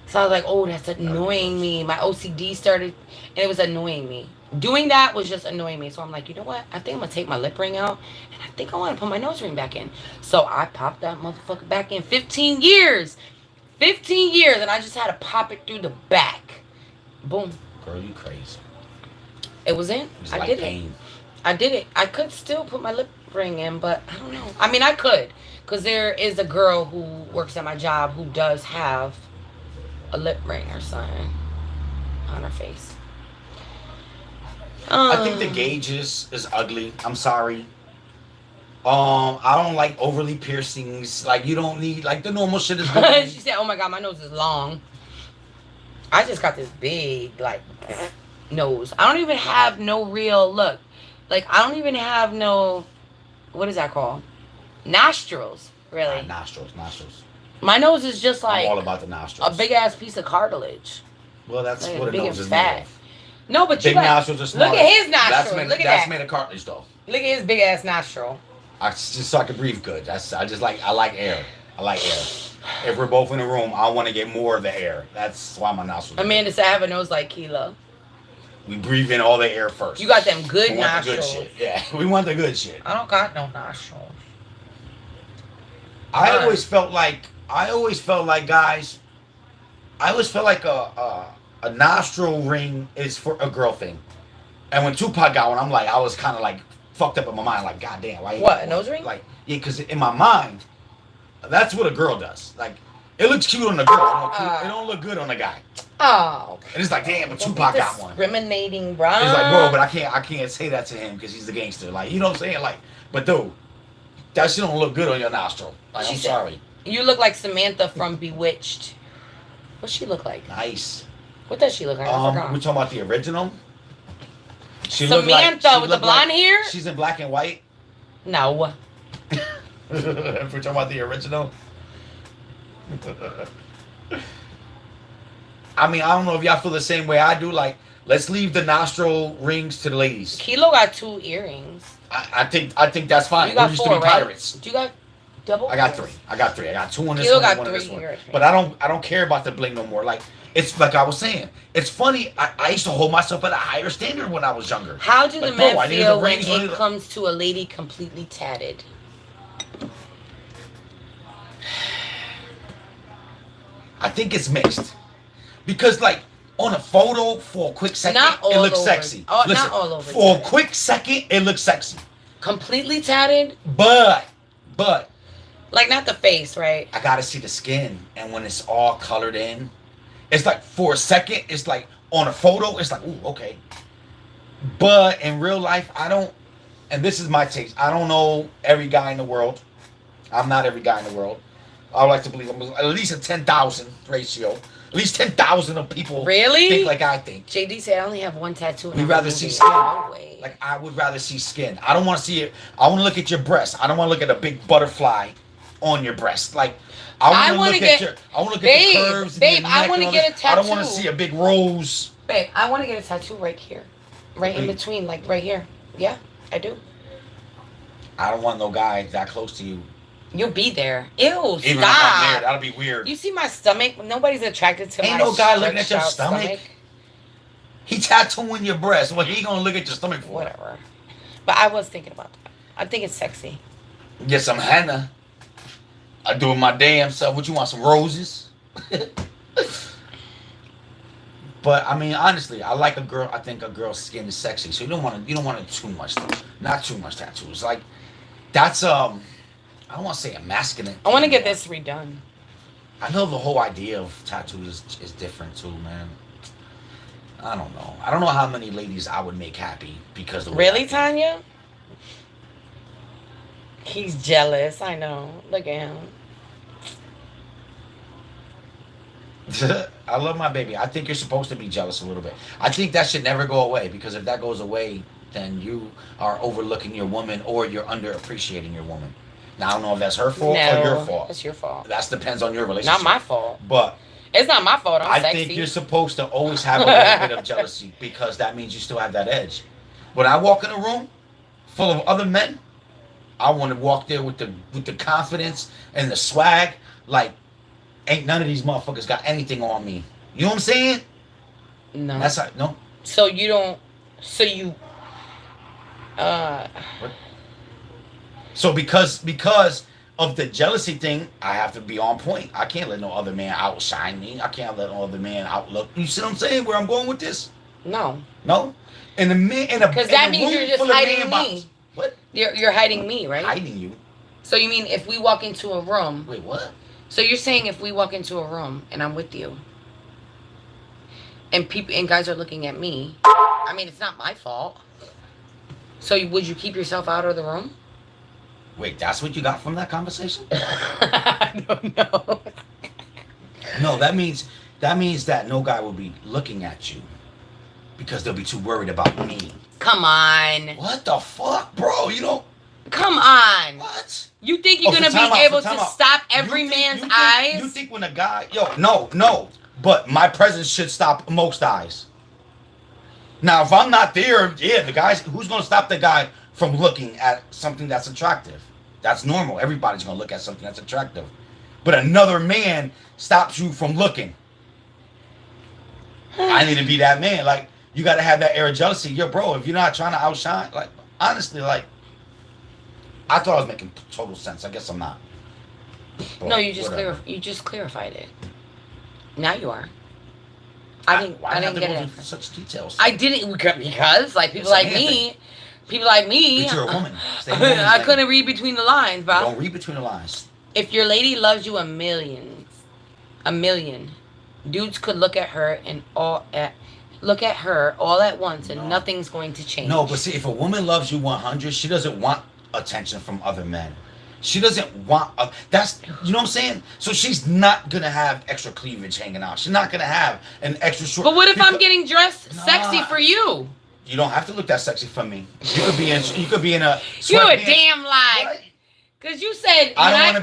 So I was like, oh, that's annoying me. My OCD started, and it was annoying me. Doing that was just annoying me. So I'm like, you know what? I think I'm going to take my lip ring out, and I think I want to put my nose ring back in. So I popped that motherfucker back in. 15 years. 15 years, and I just had to pop it through the back. Boom. Girl, you crazy. It was in. It's I like did pain. it. I did it. I could still put my lip ring in, but I don't know. I mean, I could, because there is a girl who works at my job who does have a lip ring or something on her face. I think the gauge is ugly. I'm sorry. I don't like overly piercings. Like, you don't need, like, the normal shit is good. She said, oh my God, my nose is long. I just got this big, like, nose. I don't even have no real, look. Like, I don't even have no, what is that called? Nostrils, really. Nostrils. My nose is just like I'm all about the nostrils. a big ass piece of cartilage. Well, that's like what a big nose and is fat. made of. No, but Big you got, nostrils are small. look at his nostrils. Look at that's that. made of cartilage, though. Look at his big ass nostril. Just so I can breathe good. I like air. I like air. If we're both in a room, I want to get more of the air. That's why my nostrils. Amanda said I have a nose like Kilo. We breathe in all the air first. You got them good we nostrils. Want the good shit. Yeah, we want the good shit. I don't got no nostrils. I always felt like guys. I always felt like a nostril ring is for a girl thing. And when Tupac got one, I was kind of like fucked up in my mind. Like, goddamn, why? What, a nose ring? Like, yeah, because in my mind, that's what a girl does. Like, it looks cute on the girl. It don't look good on the guy. Oh. Okay. And it's like, damn, but Tupac got one. Discriminating, bro. It's like, bro, but I can't say that to him because he's the gangster. Like, you know what I'm saying? Like, but dude, that shit don't look good on your nostril. Like, I'm sorry. You look like Samantha from Bewitched. What's she look like? Nice. What does she look like? I forgot. We're talking about the original. Samantha with the blonde hair? She's in black and white. No. If we're talking about the original. I mean, I don't know if y'all feel the same way I do. Like, let's leave the nostril rings to the ladies. Kilo got 2 earrings. I think that's fine. You got We're used 4, to be right? pirates. Do you got double? I got 3. I got 2 on this Kilo one, got 1 on this 3 one. earrings. But I don't care about the bling no more. Like, it's like I was saying. It's funny. I used to hold myself at a higher standard when I was younger. How do the like, men bro, feel when it comes to a lady completely tatted? I think it's mixed. Because, like, on a photo for a quick second, it looks sexy. Oh, Listen, not all over. For a quick second, it looks sexy. Completely tatted? But. Like, not the face, right? I gotta see the skin. And when it's all colored in, it's like, for a second, it's like, on a photo, it's like, ooh, okay. But in real life, I don't, and this is my taste, I don't know every guy in the world. I'm not every guy in the world. I would like to believe I'm at least a 10,000 ratio. At least 10,000 of people really think like I think. JD said I only have 1 tattoo. We'd rather see skin. No way. Like, I would rather see skin. I don't want to see it. I want to look at your breast. I don't want to look at a big butterfly on your breast. Like, I want to look at the curves. Babe, I want to get a tattoo. I don't want to see a big rose. Babe, I want to get a tattoo right here. Right in between, like right here. Yeah, I do. I don't want no guy that close to you. You'll be there. Ew, Even stop. if I'm there, that'll be weird. You see my stomach? Nobody's attracted to Ain't my no guy looking at your stomach. stomach. He tattooing your breast. What he gonna look at your stomach for? Whatever. But I was thinking about that. I think it's sexy. Get some henna. I do it my damn self. What you want? Some roses? But I mean, honestly, I like a girl. I think a girl's skin is sexy. So you don't want too much. Not too much tattoos. Like, that's I don't want to say emasculate. I want to get this redone. I know the whole idea of tattoos is different too, man. I don't know. I don't know how many ladies I would make happy because of really, Tanya? He's jealous. I know. Look at him. I love my baby. I think you're supposed to be jealous a little bit. I think that should never go away because if that goes away, then you are overlooking your woman or you're underappreciating your woman. Now, I don't know if that's her fault or your fault. It's your fault. That depends on your relationship. Not my fault. But it's not my fault. I think you're supposed to always have a little bit of jealousy because that means you still have that edge. When I walk in a room full of other men, I want to walk there with the confidence and the swag. Like, ain't none of these motherfuckers got anything on me. You know what I'm saying? No. That's like, no. So you don't. So you. What? So because of the jealousy thing, I have to be on point. I can't let no other man outshine me. I can't let no other man outlook. You see what I'm saying? Where I'm going with this? No. No. Because that means you're just hiding me. What? You're hiding me, right? Hiding you. So you mean if we walk into a room? Wait, what? So you're saying if we walk into a room and I'm with you, and people and guys are looking at me, I mean it's not my fault. So would you keep yourself out of the room? Wait, that's what you got from that conversation? I don't know. No, that means that no guy will be looking at you because they'll be too worried about me. Come on. What the fuck, bro? You don't. Come on. What? You think you're gonna be able to stop every man's eyes? You think when a guy, no. But my presence should stop most eyes. Now, if I'm not there, yeah, the guys, who's gonna stop the guy from looking at something that's attractive? That's normal. Everybody's gonna look at something that's attractive. But another man stops you from looking. I need to be that man. Like, you gotta have that air of jealousy. Yo, bro, if you're not trying to outshine, like, honestly, like, I thought I was making total sense. I guess I'm not. But no, you just clarified it. Now you are. I didn't get it. Such details. I didn't because like people like me. But you're a woman. I couldn't read between the lines, bro. Don't read between the lines. If your lady loves you a million, dudes could look at her all at once, and nothing's going to change. No, but see, if a woman loves you 100, she doesn't want attention from other men. She doesn't want that's, you know what I'm saying? So she's not gonna have extra cleavage hanging out. She's not gonna have an extra short. But what if I'm getting dressed sexy for you? You don't have to look that sexy for me. You could be in a. You a damn lie. Cause you said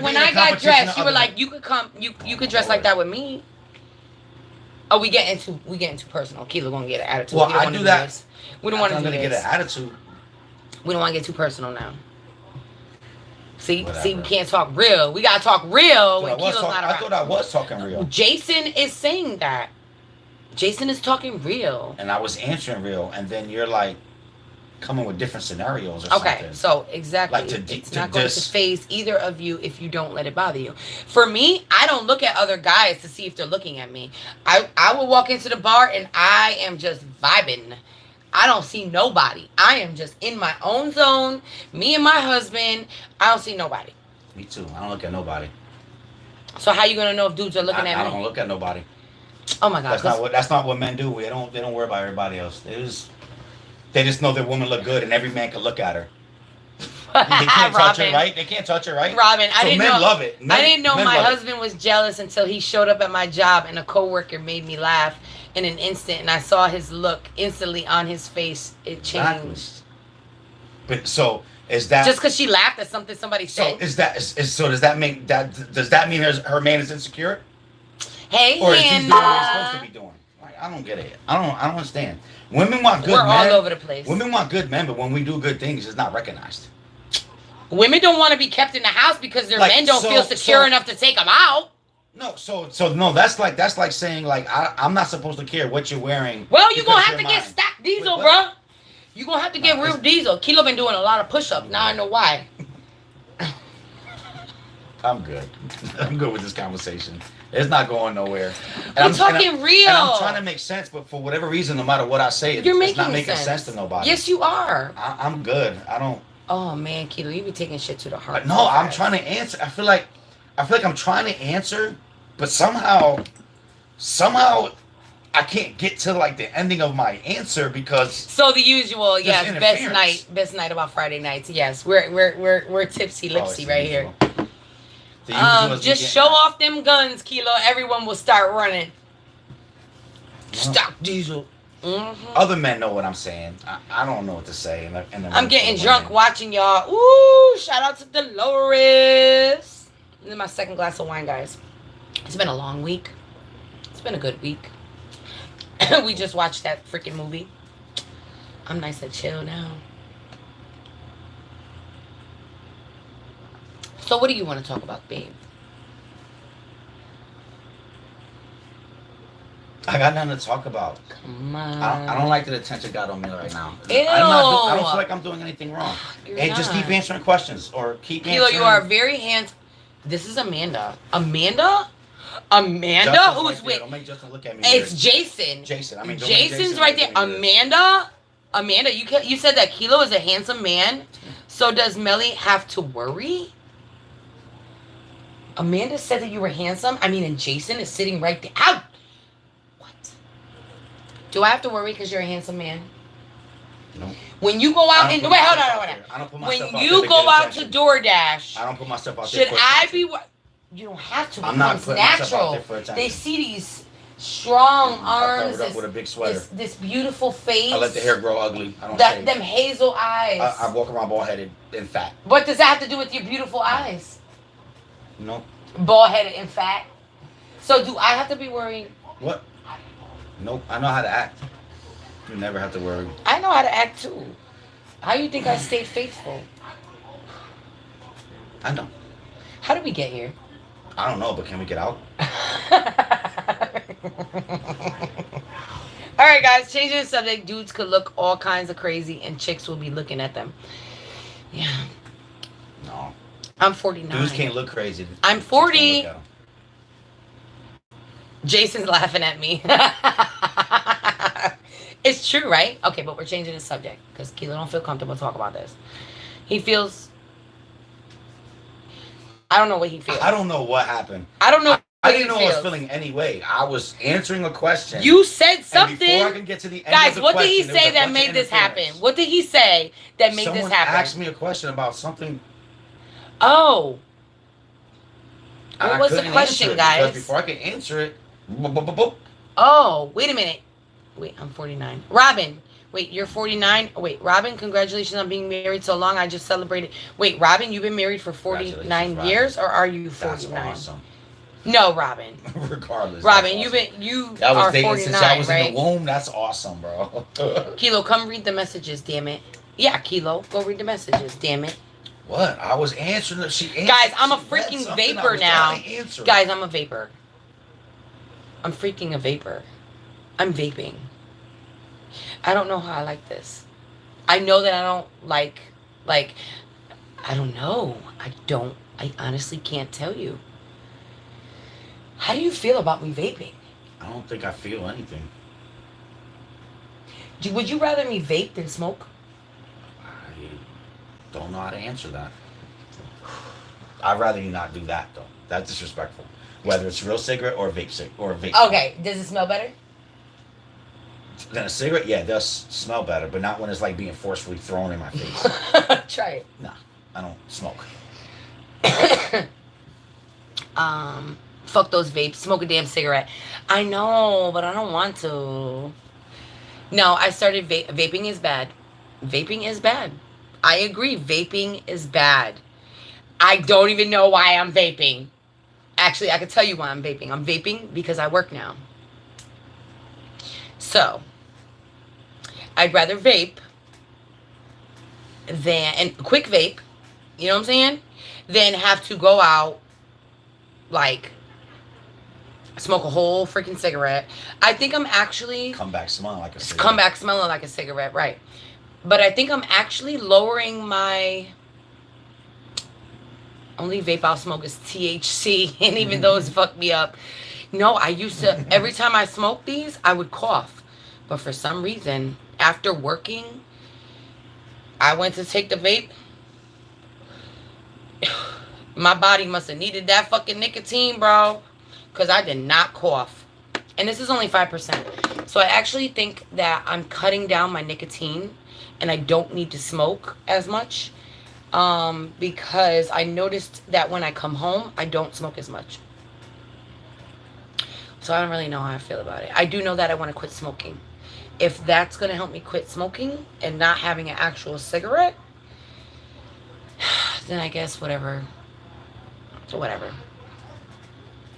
when I got dressed, you were like, you could come, you could dress like that with me. Oh, we get into personal. Kilo gonna get an attitude. Well, I do that. We don't want to do this. I'm gonna get an attitude. We don't want to get too personal now. See, we can't talk real. We gotta talk real when Kilo's not around. I thought I was talking real. Jason is saying that. Jason is talking real. And I was answering real, and then you're like coming with different scenarios or something. Okay, so exactly. Like it's not going to phase either of you if you don't let it bother you. For me, I don't look at other guys to see if they're looking at me. I will walk into the bar and I am just vibing. I don't see nobody. I am just in my own zone. Me and my husband. I don't see nobody. Me too. I don't look at nobody. So how you gonna know if dudes are looking at me? I don't look at nobody. Oh my God. That's not what men do. They don't worry about everybody else. They just know their woman look good and every man can look at her. They can't touch her, right? They can't touch her, right? Robin, I didn't know. Love it. I didn't know my husband was jealous until he showed up at my job and a coworker made me laugh in an instant, and I saw his look instantly on his face. It changed. Exactly. But so is that just because she laughed at something somebody said? Does that mean her man is insecure? Hey, or is he doing what he's supposed to be doing? Like, I don't get it. I don't understand. Women want good men. We're all over the place. Women want good men, but when we do good things, it's not recognized. Women don't want to be kept in the house because their men don't feel secure enough to take them out. No, no, that's like saying like I'm not supposed to care what you're wearing. Well, you're gonna have to get stacked diesel, bro. You're gonna have to get real diesel. Kilo been doing a lot of push-ups. Now I know why. I'm good. I'm good with this conversation. It's not going nowhere. I'm talking real. And I'm trying to make sense, but for whatever reason, no matter what I say, it's not making sense to nobody. Yes, you are. I'm good. I don't. Oh man, Kilo, you be taking shit to the heart. No, I'm trying to answer. I feel like I'm trying to answer, but somehow I can't get to like the ending of my answer because. So the usual, yes, best night about Friday nights. Yes, we're tipsy lipsy right here. Just show off them guns, Kilo. Everyone will start running. Stock diesel. Other men know what I'm saying. I don't know what to say. I'm getting drunk watching y'all. Ooh, shout out to Dolores. This is my second glass of wine, guys. It's been a long week. It's been a good week. We just watched that freaking movie. I'm nice and chill now. So what do you want to talk about, babe? I got nothing to talk about. Come on. I don't like the attention got on me right now. Ew. I don't feel like I'm doing anything wrong. Hey, just keep answering questions or keep Kilo, answering. you are very handsome. This is Amanda. Amanda? Amanda? Justin's Who's right with? Don't make Justin look at me. It's weird. Jason. Jason. I mean, Jason's right there. Amanda? Amanda, you said that Kilo is a handsome man. So does Meli have to worry? Amanda said that you were handsome. I mean, and Jason is sitting right there. Ow! What? Do I have to worry because you're a handsome man? No. When you go out and wait, hold on. I don't put myself When out you there go out attention. to DoorDash, I don't put myself out there. should I be? You don't have to. I'm not It's putting myself out natural. there for attention. They see these strong I arms, covered up with a big sweater. this beautiful face. I let the hair grow ugly. I don't shave. Them hazel eyes. I walk around bald headed and fat. What does that have to do with your beautiful eyes? No. Bald headed and fat. So do I have to be worried? What? Nope. I know how to act. You never have to worry. I know how to act too. How you think I stayed faithful? I know. How did we get here? I don't know, but can we get out? All right, guys, changing the subject. Dudes could look all kinds of crazy and chicks will be looking at them. Yeah. No. I'm 49. Dudes can't look crazy. I'm 40. Jason's laughing at me. It's true, right? Okay, but we're changing the subject because Kilo don't feel comfortable talking about this. He feels... I don't know what he feels. I don't know what happened. I don't know. I didn't know I was feeling any way. I was answering a question. You said something. And before I can get to the end guys, of the what question, did he say that made this happen? What did he say that made this happen? Someone asked me a question about something. Oh. What was the question, guys? Because before I could answer it. Oh, wait a minute. Wait, I'm 49. Robin. Wait, you're 49? Wait, Robin, congratulations on being married so long. I just celebrated. Wait, Robin, you've been married for 49 years, or are you 49? That's awesome. No, Robin. Regardless. Robin, awesome. you that was are dating 49, since I was right? in the womb. That's awesome, bro. Kilo, come read the messages, damn it. Yeah, Kilo, go read the messages, damn it. What? I was answering. Guys, I'm a freaking vapor now. Guys, I'm a vapor. I'm freaking a vapor. I'm vaping. I don't know how I like this. I know that I don't like, I don't know. I honestly can't tell you. How do you feel about me vaping? I don't think I feel anything. Would you rather me vape than smoke? I don't know how to answer that. I'd rather you not do that, though. That's disrespectful. Whether it's real cigarette or vape. Okay, does it smell better? Then a cigarette, yeah, it does smell better, but not when it's like being forcefully thrown in my face. Try it. Nah, I don't smoke. Fuck those vapes. Smoke a damn cigarette. I know, but I don't want to. No, I started vaping is bad. Vaping is bad. I agree. Vaping is bad. I don't even know why I'm vaping. Actually, I can tell you why I'm vaping. I'm vaping because I work now. So, I'd rather vape and quick vape, you know what I'm saying, than have to go out, like, smoke a whole freaking cigarette. I think I'm actually... Come back smelling like a cigarette. Come back smelling like a cigarette, right. But I think I'm actually lowering my... Only vape I'll smoke is THC, and even those fuck me up. No, I used to, every time I smoked these, I would cough. But for some reason, after working, I went to take the vape. My body must have needed that fucking nicotine, bro. Because I did not cough. And this is only 5%. So I actually think that I'm cutting down my nicotine. And I don't need to smoke as much. Because I noticed that when I come home, I don't smoke as much. So I don't really know how I feel about it. I do know that I want to quit smoking. if that's going to help me quit smoking and not having an actual cigarette, then I guess whatever. Whatever.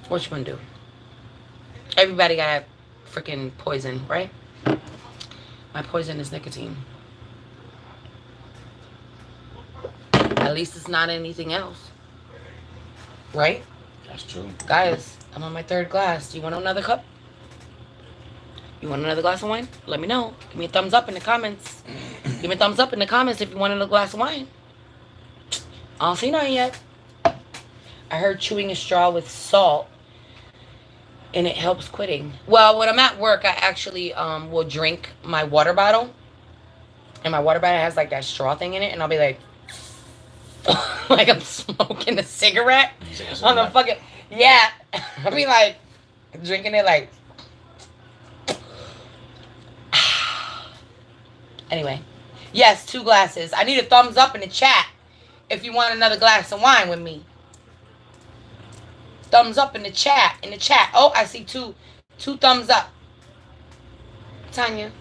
What you gonna do? Everybody got freaking poison, right? My poison is nicotine. At least it's not anything else. Right? That's true. Guys, I'm on my 3rd glass. Do you want another cup? You want another glass of wine? Let me know. Give me a thumbs up in the comments. Give me a thumbs up in the comments if you want another glass of wine. I don't see nothing yet. I heard chewing a straw with salt and it helps quitting. Well, when I'm at work, I actually will drink my water bottle. And my water bottle has like that straw thing in it. And I'll be like, like I'm smoking a cigarette on the fucking, yeah. I'll be like, drinking it like, anyway. Yes, 2 glasses. I need a thumbs up in the chat if you want another glass of wine with me. Thumbs up in the chat. Oh, I see two thumbs up. Tanya,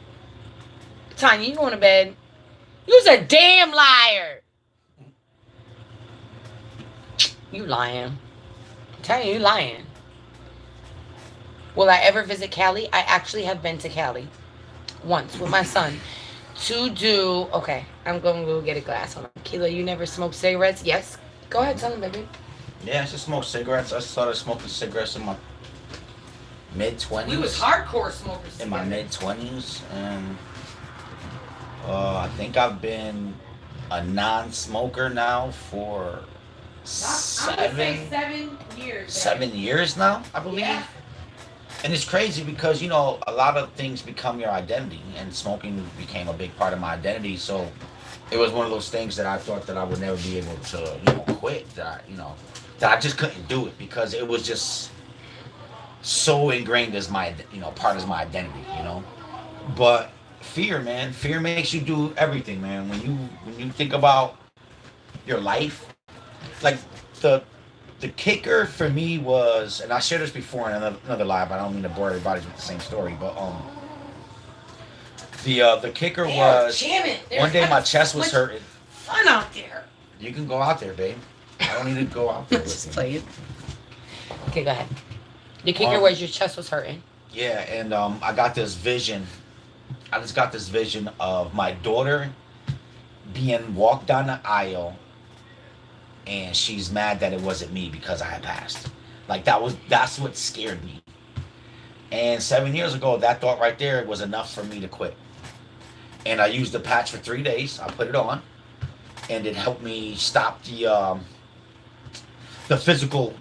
you going to bed? You's a damn liar. You lying. I'm telling you, lying. Will I ever visit Cali? I actually have been to Cali once with my son to do. Okay, I'm going to go get a glass. Hold on. Keela, you never smoked cigarettes? Yes. Go ahead, tell him, baby. Yeah, I used to smoke cigarettes. I started smoking cigarettes in my mid-20s. We was hardcore smokers. In my mid-20s, and I think I've been a non-smoker now for 7 years. 7 years now, I believe. Yeah. And it's crazy because, you know, a lot of things become your identity, and smoking became a big part of my identity. So it was one of those things that I thought that I would never be able to, you know, quit. That I just couldn't do it because it was just so ingrained as my, you know, part of my identity, you know. But fear, man, fear makes you do everything, man. When you think about your life, like the kicker for me was, and I shared this before in another live. I don't mean to bore everybody with the same story, but the kicker was one day my chest was hurting. Fun out there. You can go out there, babe. I don't need to go out there with Just you. play it. Okay, go ahead. The kicker was your chest was hurting. Yeah, and I got this vision. I just got this vision of my daughter being walked down the aisle, and she's mad that it wasn't me because I had passed. Like that's what scared me. And 7 years ago, that thought right there was enough for me to quit. And I used the patch for 3 days. I put it on, and it helped me stop the physical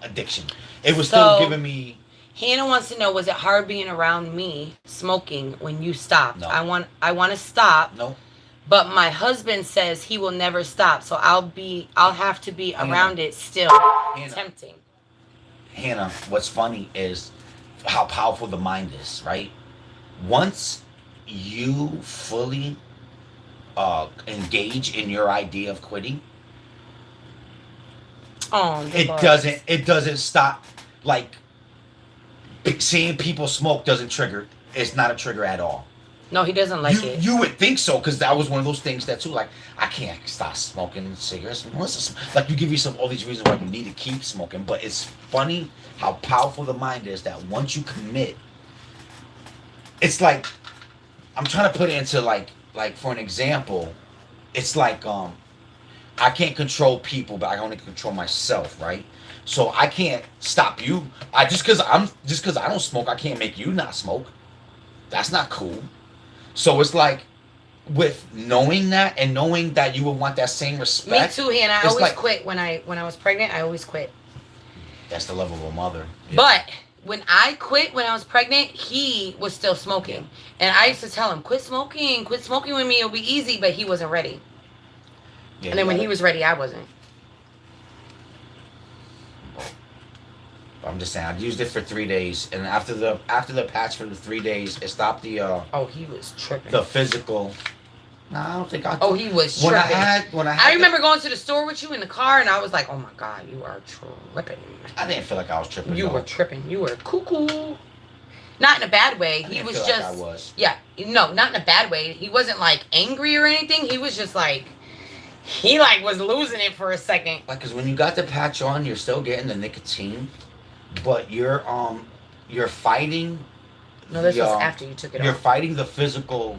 addiction. It was still giving me. Hannah wants to know, was it hard being around me smoking when you stopped? No. I want to stop. No. But my husband says he will never stop, so I'll have to be around it still. Tempting. Hannah, what's funny is how powerful the mind is, right? Once you fully engage in your idea of quitting, it doesn't stop. Like, seeing people smoke doesn't trigger. It's not a trigger at all. No, he doesn't like it. You would think so, because that was one of those things that too. Like, I can't stop smoking cigarettes. Like, you give yourself all these reasons why you need to keep smoking, but it's funny how powerful the mind is. That once you commit, it's like, I'm trying to put it into like for an example, it's like I can't control people, but I only control myself, right? So I can't stop you. Just because I don't smoke, I can't make you not smoke. That's not cool. So it's like, with knowing that and knowing that you would want that same respect. Me too, Hannah. I always quit when I was pregnant. I always quit. That's the love of a mother. Yeah. But when I quit when I was pregnant, he was still smoking, and I used to tell him, "Quit smoking with me. It'll be easy." But he wasn't ready. Yeah, and then when he was ready, I wasn't. I'm just saying, I used it for 3 days, and after the patch for the 3 days, it stopped the. Oh, he was tripping. The physical. No, I don't think I. Oh, he was tripping. I remember going to the store with you in the car, and I was like, "Oh my God, you are tripping." I didn't feel like I was tripping. You were tripping. You were cuckoo. Not in a bad way. I He didn't was feel just. like I was. Yeah. No, not in a bad way. He wasn't like angry or anything. He was just like. He like was losing it for a second. Like, cause when you got the patch on, you're still getting the nicotine, but you're fighting. No, this was after you took it off. You're fighting the physical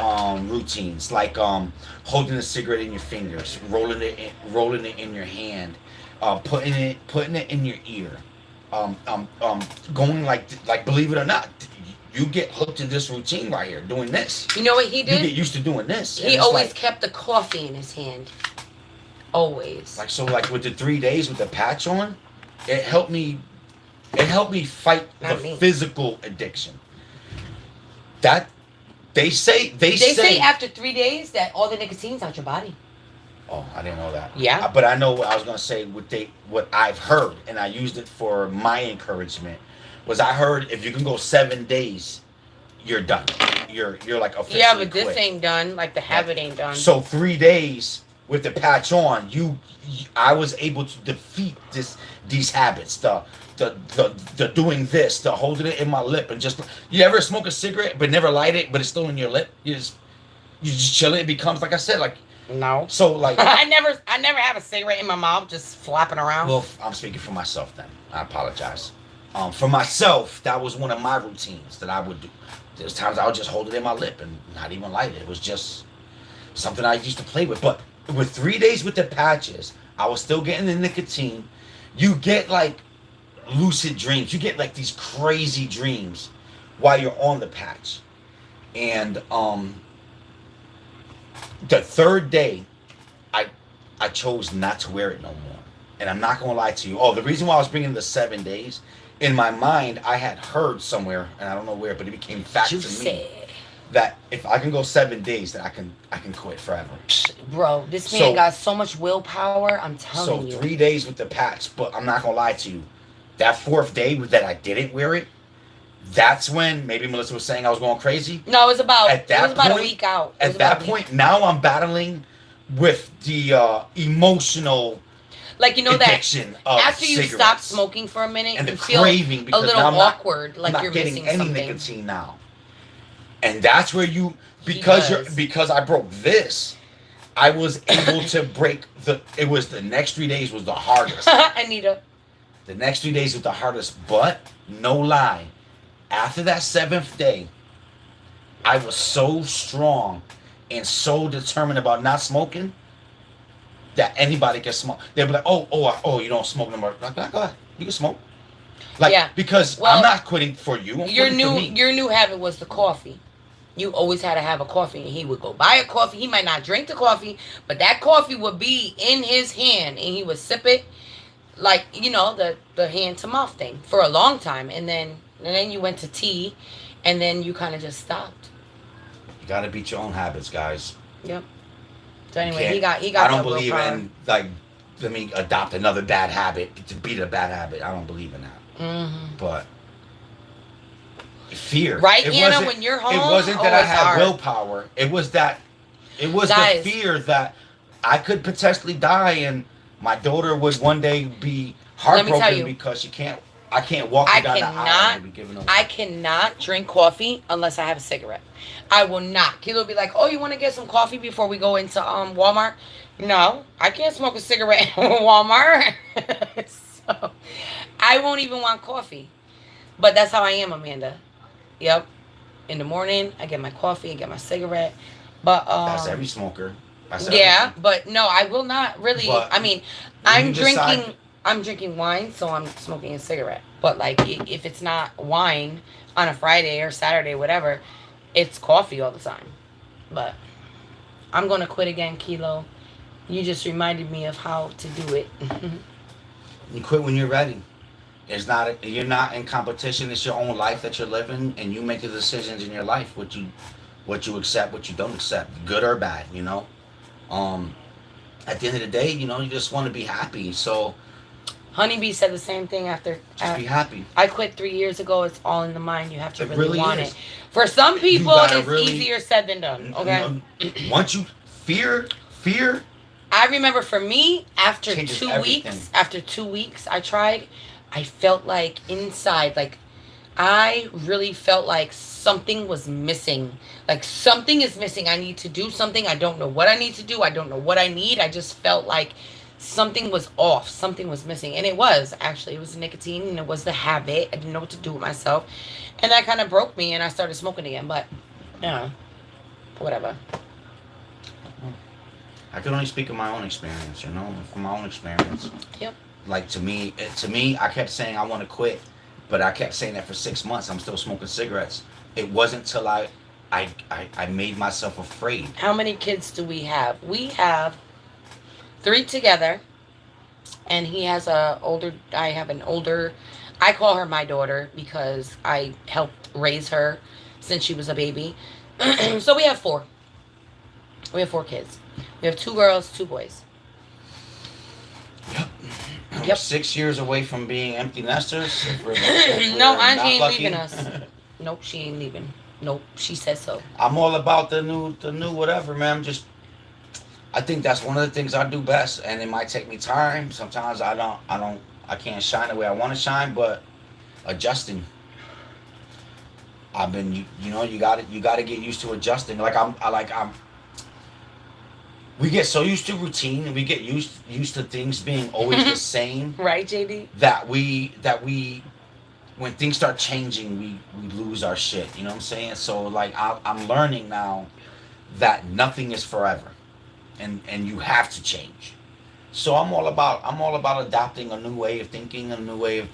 routines, like holding a cigarette in your fingers, rolling it in your hand, putting it in your ear, going like believe it or not, you get hooked to this routine right here, doing this. You know what he did? You get used to doing this. He always kept the coffee in his hand. Always. Like with the 3 days with the patch on, it helped me fight the physical addiction. That they say after 3 days that all the nicotine's out your body. Oh, I didn't know that. Yeah. But I know what I was gonna say. What I've heard, and I used it for my encouragement, was I heard if you can go 7 days, you're done. You're like officially Yeah, but this quit. ain't done. Like the habit ain't done. So 3 days with the patch on, I was able to defeat these habits. The doing this, the holding it in my lip, and just you ever smoke a cigarette but never light it, but it's still in your lip. You just chill it. It becomes like I said, like. No. So like I never have a cigarette in my mouth just flopping around. Well, I'm speaking for myself then. I apologize. For myself, that was one of my routines that I would do. There's times I would just hold it in my lip and not even light it. It was just something I used to play with. But with 3 days with the patches, I was still getting the nicotine. You get like lucid dreams. You get like these crazy dreams while you're on the patch. And the third day, I chose not to wear it no more. And I'm not going to lie to you. Oh, the reason why I was bringing the 7 days, in my mind, I had heard somewhere, and I don't know where, but it became fact to me, that if I can go 7 days, then I can quit forever. Bro, this man got so much willpower, I'm telling you. So 3 days with the patch, but I'm not going to lie to you. That fourth day that I didn't wear it, that's when maybe Melissa was saying I was going crazy. No, it was about a week out. At that point, now I'm battling with the emotional like addiction that of after you cigarettes. Stop smoking for a minute, and you the feel craving because a little now awkward, like I'm you're not getting missing any something. nicotine now. And that's where because I broke this, I was able to break the next 3 days was the hardest. Anita. The next 3 days was the hardest, but no lie. After that 7th day, I was so strong and so determined about not smoking that anybody can smoke. They'll be like, oh, you don't smoke no more. Like, go ahead, you can smoke. Like, yeah. Because I'm not quitting for you. Your new habit was the coffee. You always had to have a coffee, and he would go buy a coffee. He might not drink the coffee, but that coffee would be in his hand, and he would sip it, like the hand to mouth thing for a long time, and then you went to tea, and then you kind of just stopped. You got to beat your own habits, guys. Yep. So anyway, he got. I don't believe in like let me adopt another bad habit to beat a bad habit. I don't believe in that. Mm-hmm. But fear, right, Anna? When you're home, it wasn't that I had willpower. It was the fear that I could potentially die, and my daughter would one day be heartbroken because I can't walk down the aisle and be giving away. I cannot drink coffee unless I have a cigarette. I will not. Kilo will be like, "Oh, you want to get some coffee before we go into Walmart?" No, I can't smoke a cigarette in Walmart. So I won't even want coffee. But that's how I am, Amanda. Yep. In the morning, I get my coffee, I get my cigarette. But that's every smoker. But no, I will not really. But I mean, I'm drinking wine, so I'm smoking a cigarette. But like, if it's not wine on a Friday or Saturday, whatever, it's coffee all the time. But I'm gonna quit again, Kilo. You just reminded me of how to do it. You quit when you're ready. You're not in competition. It's your own life that you're living, and you make the decisions in your life what you accept, what you don't accept, good or bad. At the end of the day, you just want to be happy. So, Honeybee said the same thing after. Just be happy. I quit 3 years ago. It's all in the mind. You have to really want is. it. For some people, it's easier said than done. Okay. Once you fear. I remember for me, after changes 2 everything. weeks, I tried. I felt like inside, like I really felt like something was missing. Like something is missing. I need to do something. I don't know what I need to do. I don't know what I need. I just felt like something was off. Something was missing. And it was actually. It was the nicotine and it was the habit. I didn't know what to do with myself. And that kind of broke me and I started smoking again. But, whatever. I can only speak of my own experience, you know, from my own experience. Yep. Like to me, I kept saying I want to quit, but I kept saying that for 6 months. I'm still smoking cigarettes. It wasn't till I made myself afraid. How many kids do we have? We have 3 together, and he has I have an older. I call her my daughter because I helped raise her since she was a baby. So we have 4. We have 4 kids. We have 2 girls, 2 boys. Yep. 6 years away from being empty nesters. No, Angie ain't leaving us. Nope, she ain't leaving. Nope, she says so. I'm all about the new whatever, man. I think that's one of the things I do best, and it might take me time. Sometimes I can't shine the way I want to shine, but adjusting. I've been, you got to get used to adjusting. We get so used to routine, and we get used to things being always the same. Right, JD? That we when things start changing, we lose our shit. You know what I'm saying? So like I'm learning now that nothing is forever, and you have to change. So I'm all about adopting a new way of thinking, a new way of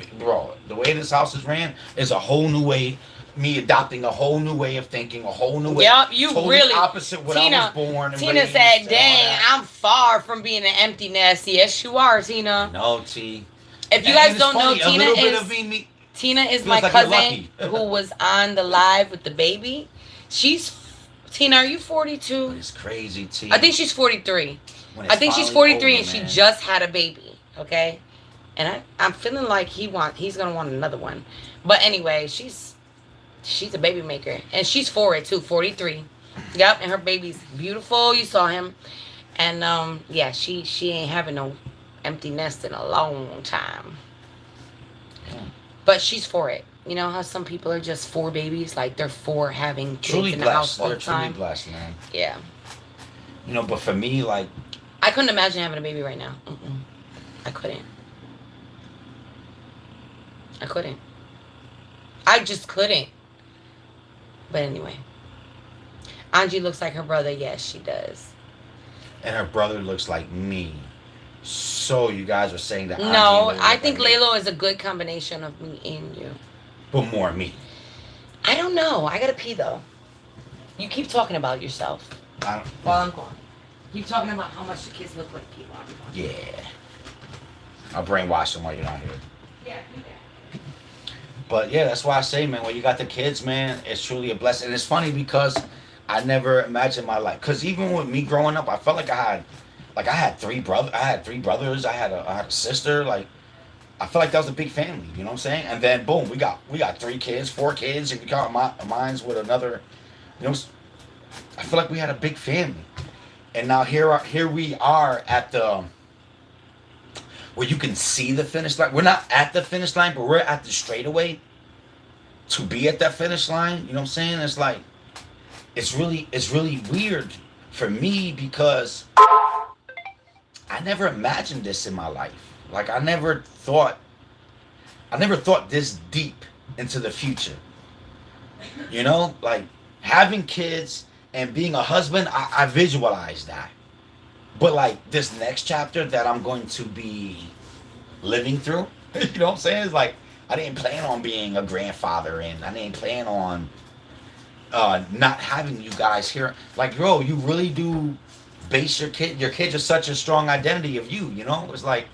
the way this house is ran is a whole new way. Me adopting a whole new way of thinking, a whole new way. Yep, you totally really opposite what I was born. And Tina said, "Dang, I'm far from being an empty nest." Yes, you are, Tina. No, T. If you guys don't know, Tina is my cousin who was on the live with the baby. Tina, are you 42? It's crazy, T. I think she's 43. I think she's 43 and she just had a baby. Okay, and I'm feeling like he's gonna want another one. But anyway, she's a baby maker. And she's for it too, 43. Yep, and her baby's beautiful. You saw him. And yeah, she ain't having no empty nest in a long time. But she's for it. You know how some people are just for babies? Like they're for having kids in the house all the time. Truly blessed, man. Yeah. You know, but for me, like... I couldn't imagine having a baby right now. I couldn't. I just couldn't. But anyway, Angie looks like her brother. Yes, she does. And her brother looks like me. So you guys are saying that? No, I think Lalo is a good combination of me and you. But more me. I don't know. I gotta pee though. You keep talking about yourself. While I'm gone. Keep talking about how much the kids look like you while I'm gone. Yeah. I'll brainwash them while you're not here. Yeah, do that. But yeah, that's why I say, man, when you got the kids, man, it's truly a blessing. And it's funny because I never imagined my life. Because even with me growing up, I felt like I had 3 brothers. I had a sister. Like, I felt like that was a big family. You know what I'm saying? And then boom, we got 3 kids, 4 kids. If you count mine's with another, you know, I feel like we had a big family. And now here we are at the where you can see the finish line. We're not at the finish line, but we're at the straightaway to be at that finish line. You know what I'm saying? It's like, it's really weird for me because I never imagined this in my life. Like I never thought this deep into the future. You know, like having kids and being a husband, I visualize that. But like this next chapter that I'm going to be living through, you know what I'm saying? It's like I didn't plan on being a grandfather, and I didn't plan on not having you guys here. Like, bro, you really do base your kids are such a strong identity of you, you know? It's like,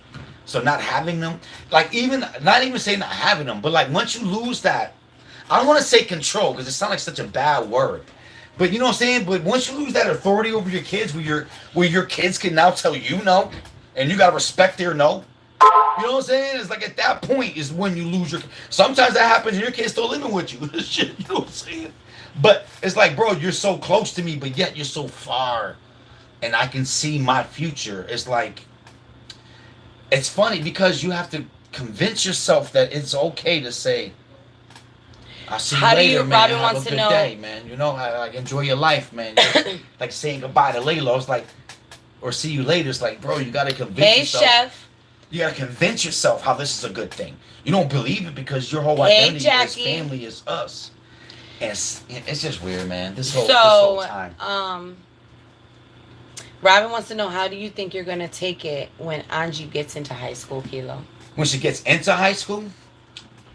so not having them, like not even saying not having them, but like once you lose that, I don't want to say control because it sounds like such a bad word. But you know what I'm saying? But once you lose that authority over your kids, where your kids can now tell you no, and you gotta respect their no. You know what I'm saying? It's like at that point is when you lose your. Sometimes that happens, and your kid's still living with you. Shit, you know what I'm saying? But it's like, bro, you're so close to me, but yet you're so far, and I can see my future. It's like, it's funny because you have to convince yourself that it's okay to say, I'll see you How do later, you, man. Robin Have wants a to good know. day, man. You know, like enjoy your life, man. Just, like saying goodbye to Layla. It's like, or see you later. It's like, bro, you gotta convince Hey, yourself. Chef. You gotta convince yourself how this is a good thing. You don't believe it because your whole Hey, identity is Jackie. family is us. And it's just weird, man. This whole time. Robin wants to know, how do you think you're gonna take it when Angie gets into high school, Kilo? When she gets into high school,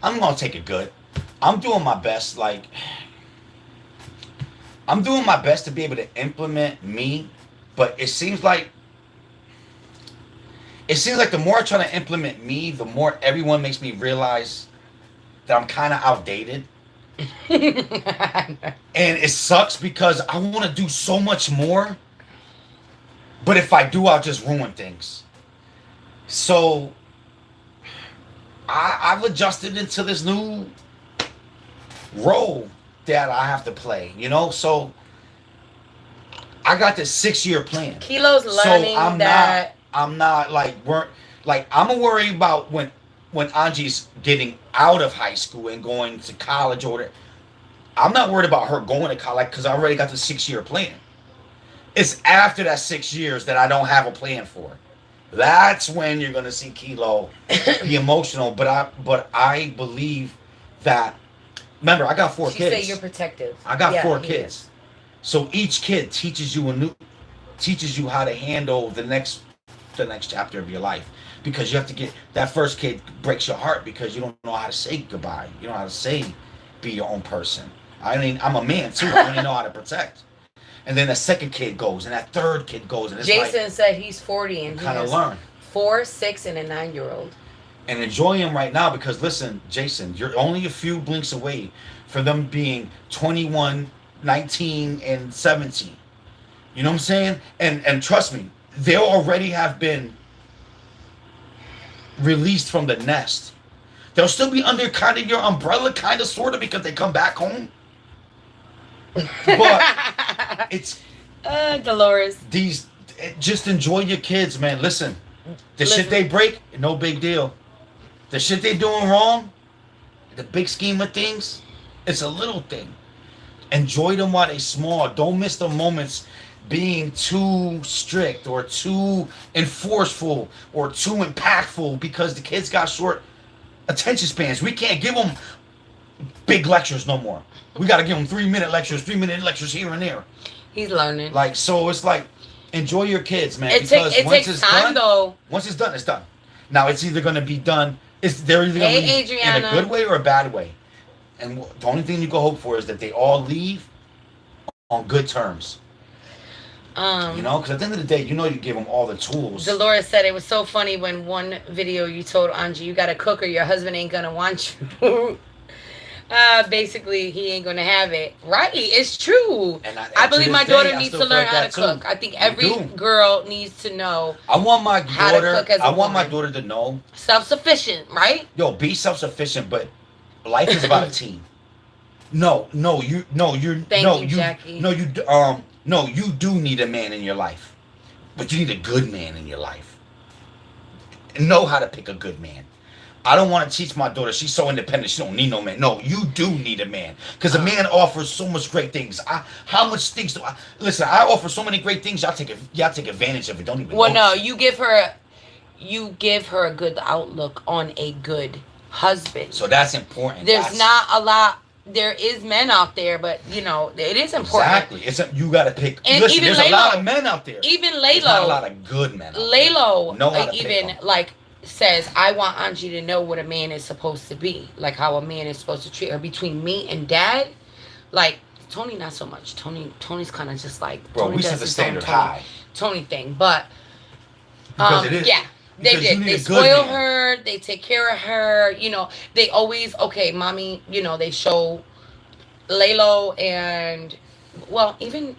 I'm gonna take it good. I'm doing my best. Like, I'm doing my best to be able to implement me, but it seems like the more I try to implement me, the more everyone makes me realize that I'm kind of outdated. And it sucks because I want to do so much more, but if I do, I'll just ruin things. So I've adjusted into this new role that I have to play, you know? So I got this 6-year plan. Kilo's learning that. I'm not like I'm gonna worry about when Angie's getting out of high school and going to college or whatever. I'm not worried about her going to college because I already got the 6-year plan. It's after that 6 years that I don't have a plan for. That's when you're gonna see Kilo be emotional. But I believe that. Remember, I got 4 kids. She said you're protective. I got 4 kids. So each kid teaches you how to handle the next chapter of your life, because you have to get that first kid breaks your heart because you don't know how to say goodbye. You don't know how to say be your own person. I mean, I'm a man too. I don't even know how to protect. And then the second kid goes, and that third kid goes, and it's Jason said he's 40 and he kind of has learn 4, 6, and a 9-year-old. And enjoy him right now, because listen, Jason, you're only a few blinks away from them being 21, 19, and 17. You know what I'm saying? And trust me, they'll already have been released from the nest. They'll still be under kind of your umbrella, kind of, sort of, because they come back home. But it's Dolores. Just enjoy your kids, man. Listen, shit they break, no big deal. The shit they doing wrong, the big scheme of things, it's a little thing. Enjoy them while they small. Don't miss the moments being too strict or too enforceful or too impactful, because the kids got short attention spans. We can't give them big lectures no more. We got to give them 3-minute lectures, 3-minute lectures here and there. He's learning. Like, so it's like, enjoy your kids, man. It takes time, though. Once it's done, it's done. Now, it's either going to be done, they're either going to be Adriana. in a good way or a bad way. And the only thing you can hope for is that they all leave on good terms. You know, because at the end of the day, you know, you give them all the tools. Dolores said it was so funny when one video you told Angie, you got to cook or your husband ain't going to want you. Basically, he ain't going to have it. Right. It's true. And I believe my daughter needs to learn how to cook. I think every girl needs to know I want my daughter, how to cook as a woman. my daughter to know. Self-sufficient, right? Yo, be self-sufficient, but life is about a team. No, you do need a man in your life, but you need a good man in your life. Know how to pick a good man. I don't want to teach my daughter. She's so independent. She don't need no man. No, you do need a man, because a man offers so much great things. How much things do I listen? I offer so many great things. Y'all take advantage of it. Don't even. Well, no, you give her a good outlook on a good husband. So that's important. There's not a lot. There is men out there, but you know it is important. Exactly. You got to pick. And listen, even there's Laylo, a lot of men out there. Even Laylo, there's not a lot of good men. Laylo, even like says, I want Angie to know what a man is supposed to be, like how a man is supposed to treat her. Between me and Dad, like Tony, not so much. Tony's kind of just like. Bro, Tony we set the standard high. Tony thing, but because it is. Yeah. They did. They spoil her. They take care of her. You know, they always, okay, mommy, you know, they show Laylo and, well, even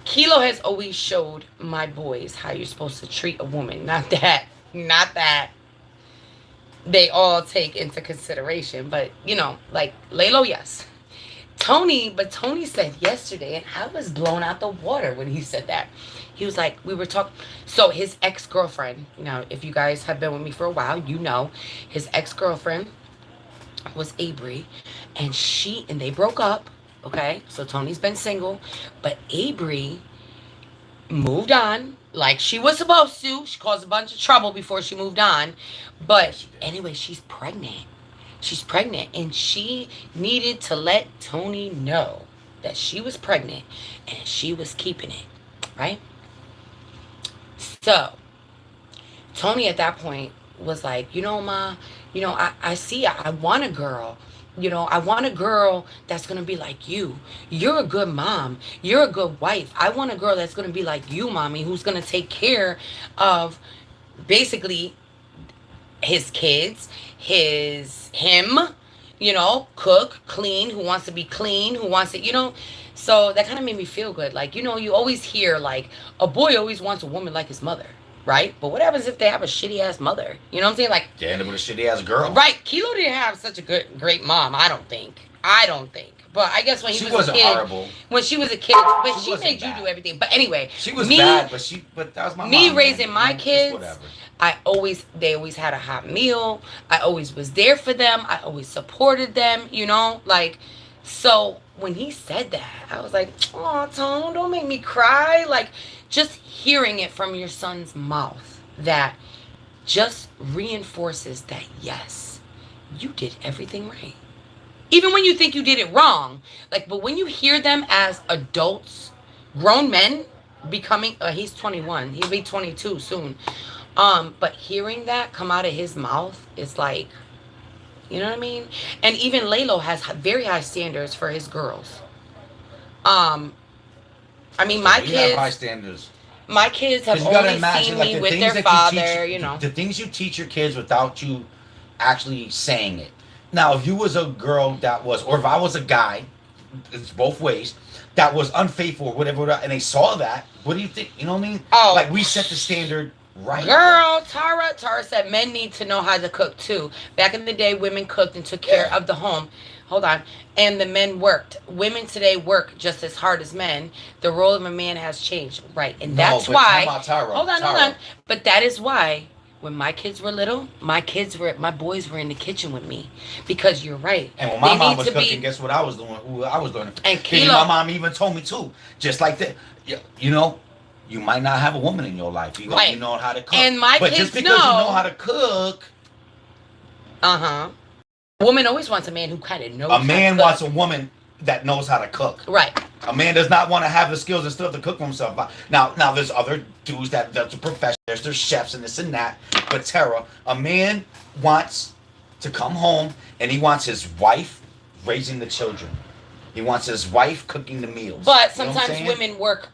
Kilo has always showed my boys how you're supposed to treat a woman. Not that they all take into consideration. But, you know, like Laylo, yes. Tony said yesterday, and I was blown out the water when he said that. He was like, we were talking. So his ex-girlfriend, now, if you guys have been with me for a while, you know, his ex-girlfriend was Avery, and they broke up. Okay, so Tony's been single, but Avery moved on like she was supposed to. She caused a bunch of trouble before she moved on, but anyway, she's pregnant. She's pregnant, and she needed to let Tony know that she was pregnant, and she was keeping it, right? So Tony at that point was like, Ma, I see, I want a girl. I want a girl that's going to be like you. You're a good mom. You're a good wife. I want a girl that's going to be like you, mommy, who's going to take care of basically his kids, him, cook, clean, who wants to be clean, who wants to. So that kind of made me feel good. Like, you always hear, like, a boy always wants a woman like his mother, right? But what happens if they have a shitty-ass mother? You know what I'm saying? Like, they end up with a shitty-ass girl. Right. Kilo didn't have such a great mom, I don't think. But I guess when he was a kid, horrible. When she was a kid, but she made bad. You do everything. But anyway, she was bad, but that was my mom. Me raising my kids, they always had a hot meal. I always was there for them. I always supported them. Like, so when he said that, I was like, oh, Tone, don't make me cry. Like, just hearing it from your son's mouth, that just reinforces that, yes, you did everything right. Even when you think you did it wrong. Like, but when you hear them as adults, grown men becoming, he's 21, he'll be 22 soon. But hearing that come out of his mouth, it's like, you know what I mean? And even Lalo has very high standards for his girls. I mean, my kids have high standards. My kids have only seen me with their father, The things you teach your kids without you actually saying it. Now, if you was a girl or if I was a guy, it's both ways, that was unfaithful or whatever, and they saw that, what do you think? You know what I mean? Oh. Like, we set the standard right. Girl, Tara said men need to know how to cook too. Back in the day, women cooked and took care of the home. Hold on. And the men worked. Women today work just as hard as men. The role of a man has changed. Right. And that's why. Hold on. But that is why when my kids were little, my boys were in the kitchen with me. Because you're right. And when my mom was cooking, guess what I was doing? I was doing it. And my mom even told me too. Just like that. You might not have a woman in your life. You know how to cook. And my but kids just because you know how to cook. A woman always wants a man who kind of knows. A man wants a woman that knows how to cook. Right. A man does not want to have the skills and stuff to cook for himself. Now there's other dudes that's a professional. There's chefs and this and that. But Tara, a man wants to come home and he wants his wife raising the children. He wants his wife cooking the meals. But sometimes women work.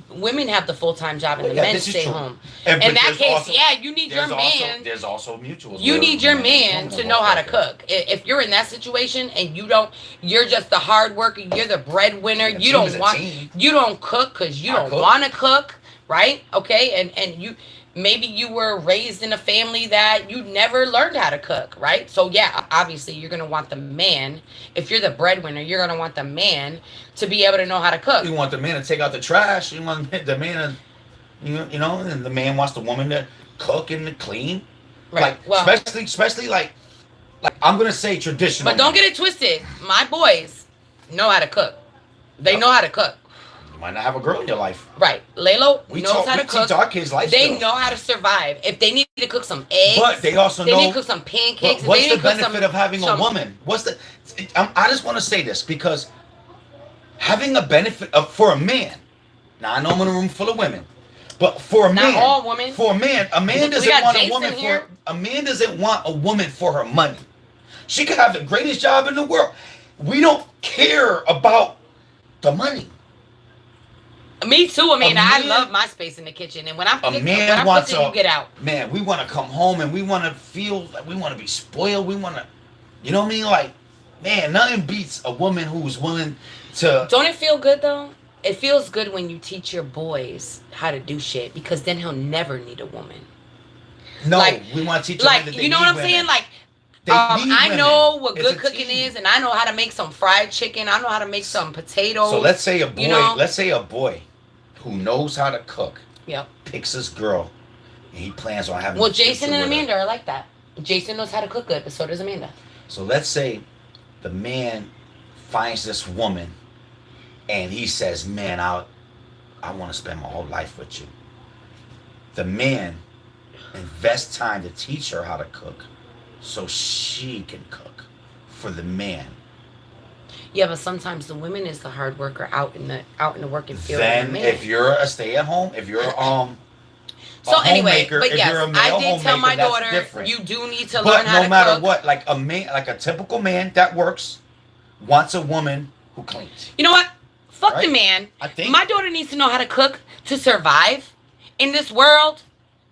Women have the full-time job and the men stay home. In that case, you need your man. There's also mutual. You need your man to know how to cook. If you're in that situation and you're just the hard worker, you're the breadwinner, you don't cook because you don't want to cook, right? Okay, and maybe you were raised in a family that you never learned how to cook, right? So yeah, obviously you're gonna want the man. If you're the breadwinner, you're gonna want the man to be able to know how to cook. You want the man to take out the trash. You want the man to, and the man wants the woman to cook and to clean. Right. Like, well, especially like I'm gonna say traditional. But don't get it twisted. My boys know how to cook. They know how to cook. You might not have a girl in your life. Right. Lalo knows how to cook. Teach our kids life They skills. know how to survive. If they need to cook some eggs, but they also know they need to cook some pancakes. What's the benefit of having a woman? I just want to say this because having a benefit for a man. Now I know I'm in a room full of women, but for a man, not all women. For a man doesn't want a woman for a man doesn't want a woman for her money. She could have the greatest job in the world. We don't care about the money. Me too, Amanda. I love my space in the kitchen, and when I'm cooking, you get out. Man, we want to come home and we want to feel like we want to be spoiled. We want to, you know what I mean? Like, man, nothing beats a woman who's willing to. Don't it feel good though? It feels good when you teach your boys how to do shit because then he'll never need a woman. No, we want to teach them that they you know what I'm saying? Like, I know what good cooking is, and I know how to make some fried chicken. I know how to make some potatoes. So let's say a boy, who knows how to cook, picks this girl, and he plans on having. Well, Jason and Amanda are like that. Jason knows how to cook good, but so does Amanda. So let's say the man finds this woman and he says, man, I want to spend my whole life with you. The man invests time to teach her how to cook so she can cook for the man. Yeah, but sometimes the woman is the hard worker out in the working field. Then if you're a stay-at-home, if you're so anyway, homemaker, but if yes, you're a male I did tell my homemaker, daughter, that's different. you do need to But learn how to cook. no matter what, like a man, like a typical man that works, wants a woman who cleans. You know what? Fuck Right? the man. I think My daughter needs to know how to cook to survive in this world.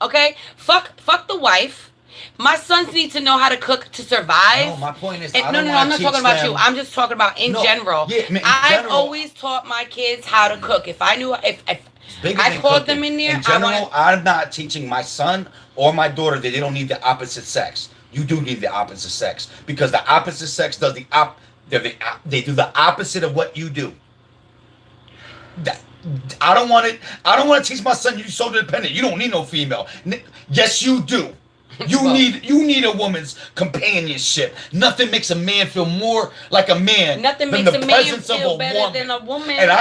Okay? Fuck the wife. My sons need to know how to cook to survive. No, my point is, And, I no, don't I'm wanna not teach talking about them- you. I'm just talking about in general. Yeah, in I've general, always taught my kids how to cook. If I knew, if bigger I than called cooking. them in there, In general, I'm not teaching my son or my daughter that they don't need the opposite sex. You do need the opposite sex because the opposite sex does they do the opposite of what you do. I don't want to teach my son you're so dependent. You don't need no female. Yes, you do. You need a woman's companionship. Nothing makes a man feel more like a man Nothing than makes the a man presence feel of a better woman. than a woman. And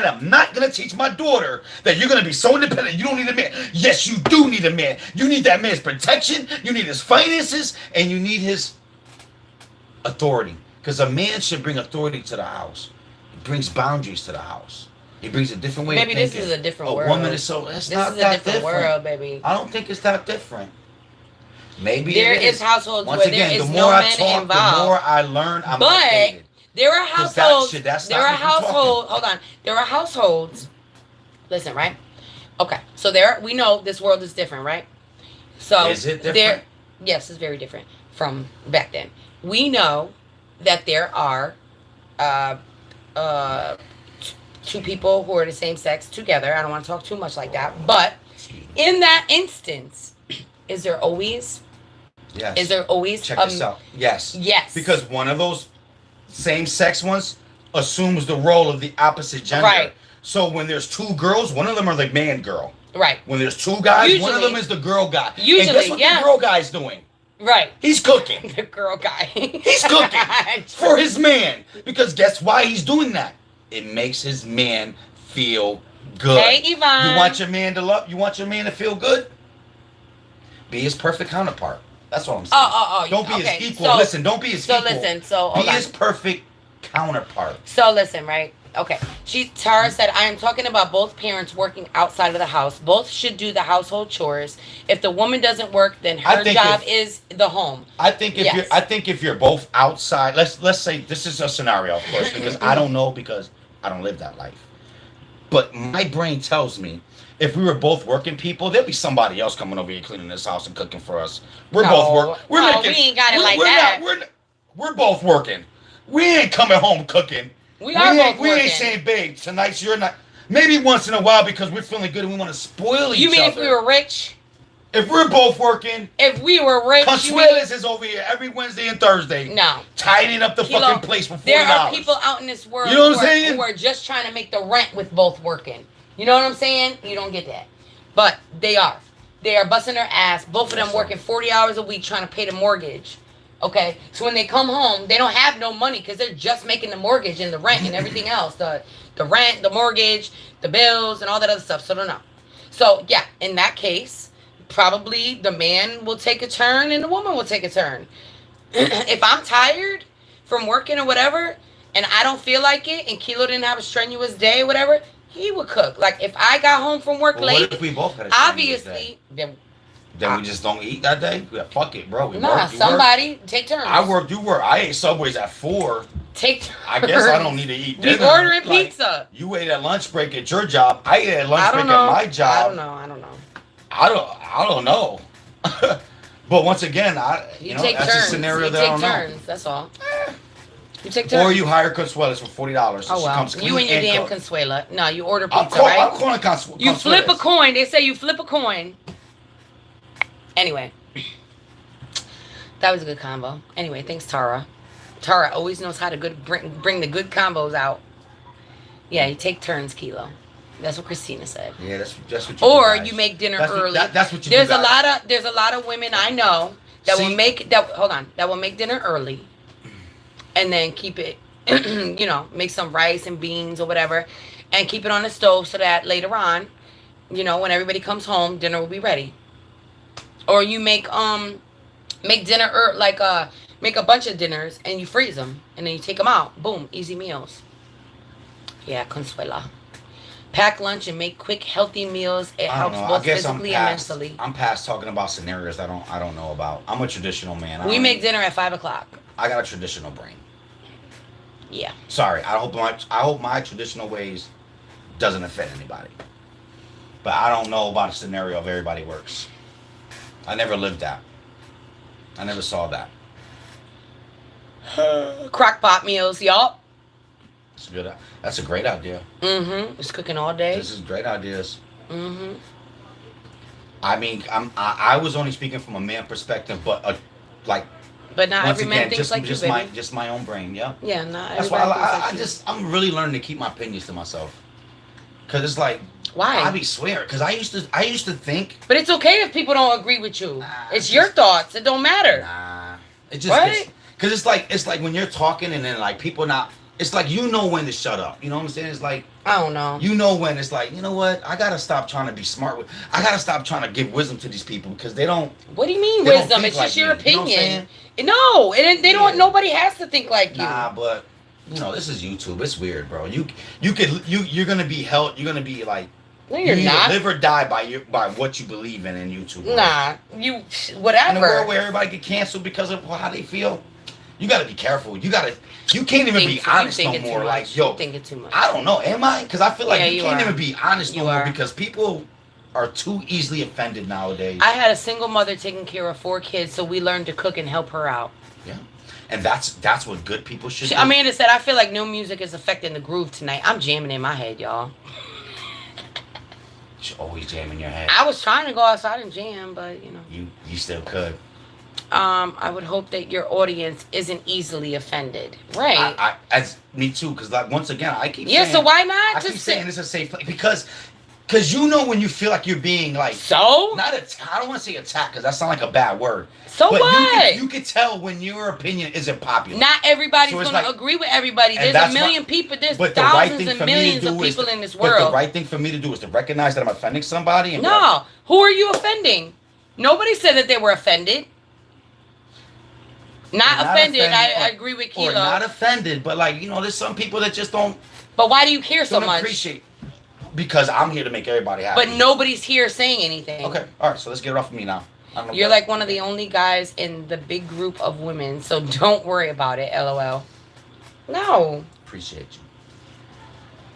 I'm not gonna teach my daughter that you're gonna be so independent. You don't need a man. Yes, you do need a man. You need that man's protection. You need his finances, and you need his authority. Because a man should bring authority to the house. He brings boundaries to the house. He brings a different way of thinking. Maybe this is a different world. A woman is so. It's this not is a that different world, baby. I don't think it's that different. Maybe there it is households Once where again, there is the no more I men talk, involved. the more I learn. I'm but outdated. there are households. That's there not are what you're households. Hold on. There are households. Listen, right? Okay. So we know this world is different, right? So is it different? Yes, it's very different from back then. We know that there are two people who are the same sex together. I don't want to talk too much like that, but in that instance, is there always? Yes. Is there always? Check this out. Yes. Yes. Because one of those same-sex ones assumes the role of the opposite gender. Right. So when there's two girls, one of them are the man girl. Right. When there's two guys, one of Usually- them is the girl guy. Usually, and guess what yeah. the girl guy's doing? Right. He's cooking. The girl guy. He's cooking for his man. Because guess why he's doing that? It makes his man feel good. Hey, Yvonne. You want your man to love? You want your man to feel good? Be his perfect counterpart. That's what I'm saying. Oh. Don't be okay. his equal. So, Listen, don't be his equal. Be Be his perfect counterpart. So listen, right? Okay. Tara said, I am talking about both parents working outside of the house. Both should do the household chores. If the woman doesn't work, then her job is the home. I think if you're both outside, let's say this is a scenario, of course, because I don't know because I don't live that life. But my brain tells me if we were both working people, there'd be somebody else coming over here cleaning this house and cooking for us. We're both working. We ain't got it like that. We're both working. We ain't coming home cooking. We ain't saying, babe, tonight's your night. Maybe once in a while because we're feeling good and we want to spoil each other. You mean if we were rich? If we're both working. If we were rich. Consuelos is over here every Wednesday and Thursday. No. Tidying up the fucking place for $40. There are people out in this world who are just trying to make the rent with both working. You know what I'm saying? You don't get that. But they are. They are busting their ass. Both of them working 40 hours a week trying to pay the mortgage. Okay? So when they come home, they don't have no money because they're just making the mortgage and the rent and everything else. The rent, the mortgage, the bills, and all that other stuff. So don't know. So, yeah, in that case, probably the man will take a turn and the woman will take a turn. If I'm tired from working or whatever, and I don't feel like it, and Kilo didn't have a strenuous day or whatever, he would cook. Like, if I got home from work late, what if we both had a obviously, then we just don't eat that day? Yeah, fuck it, bro. Somebody take turns. I work, you work. I ate Subways at 4. Take turns. I guess I don't need to eat dinner. We ordering pizza. You ate at lunch break at your job. I ate at lunch break at my job. I don't know. I don't know. But once again, you take that's turns. A scenario that I don't know. Turns. That's all. You take turns. Or you hire Consuelas for $40. So oh well, you and your damn Consuela. No, you order pizza, right? I'm calling Consuelas. You flip a coin. They say you flip a coin. Anyway, that was a good combo. Anyway, thanks, Tara. Tara always knows how to bring the good combos out. Yeah, you take turns, Kilo. That's what Christina said. Yeah, that's what you or do, you make dinner that's early. That's what you there's do. There's a lot of women I know that will make dinner early, and then keep it, make some rice and beans or whatever, and keep it on the stove so that later on, when everybody comes home, dinner will be ready. Or you make dinner make a bunch of dinners and you freeze them and then you take them out. Boom, easy meals. Yeah, Consuela. Pack lunch and make quick, healthy meals. It helps both physically and mentally. I'm past talking about scenarios I don't know about. I'm a traditional man. We make dinner at 5:00. I got a traditional brain. Yeah. Sorry, I hope my traditional ways doesn't offend anybody. But I don't know about a scenario of everybody works. I never lived that. I never saw that. Crock pot meals, y'all. It's good. That's a great idea. Mm-hmm. It's cooking all day. This is great ideas. Mm-hmm. I mean, I was only speaking from a man perspective, but But not every man thinks like you, baby. Just my own brain, yeah. Yeah, not everybody. That's why I'm really learning to keep my opinions to myself. Cause it's like, why? I be swearing. Cause I used to think. But it's okay if people don't agree with you. It's your thoughts. It don't matter. Nah. It just cause it's like when you're talking and then like people not. It's like when to shut up. You know what I'm saying? It's like I don't know. When it's like, you know what? I gotta stop trying to be smart. I gotta stop trying to give wisdom to these people because they don't. What do you mean wisdom? It's just your opinion. No, they don't. Nobody has to think like you. Nah, but this is YouTube. It's weird, bro. You're gonna be held. You're gonna be like. No, you're not. Live or die by what you believe in YouTube. Bro. Nah, whatever. In a world where everybody get canceled because of how they feel. You gotta be careful. You can't even be honest no more. Like, yo, you think it too much. I don't know. Am I? Because I feel like you can't even be honest no more are. because people are too easily offended nowadays. I had a single mother taking care of 4 kids, so we learned to cook and help her out. Yeah, and that's what good people should do. Amanda said, "I feel like new music is affecting the groove tonight. I'm jamming in my head, y'all." You're always jamming your head. I was trying to go outside and jam, but you still could. I would hope that your audience isn't easily offended, right? As me too, because once again, I keep saying, so why not? I keep saying it's a safe place because when you feel like you're being like I don't want to say attacked because that sounds like a bad word. So but what? You can tell when your opinion isn't popular. Not everybody's going to agree with everybody. There's a million people. There's thousands and millions of people in this world. But the right thing for me to do is to recognize that I'm offending somebody. No, who are you offending? Nobody said that they were offended. Not offended. I agree with Kilo. Or not offended, but there's some people that just don't. But why do you care so much? Appreciate. Because I'm here to make everybody happy. But nobody's here saying anything. Okay, all right. So let's get it off of me now. You're like one of the only guys in the big group of women, so don't worry about it. LOL. No. Appreciate you.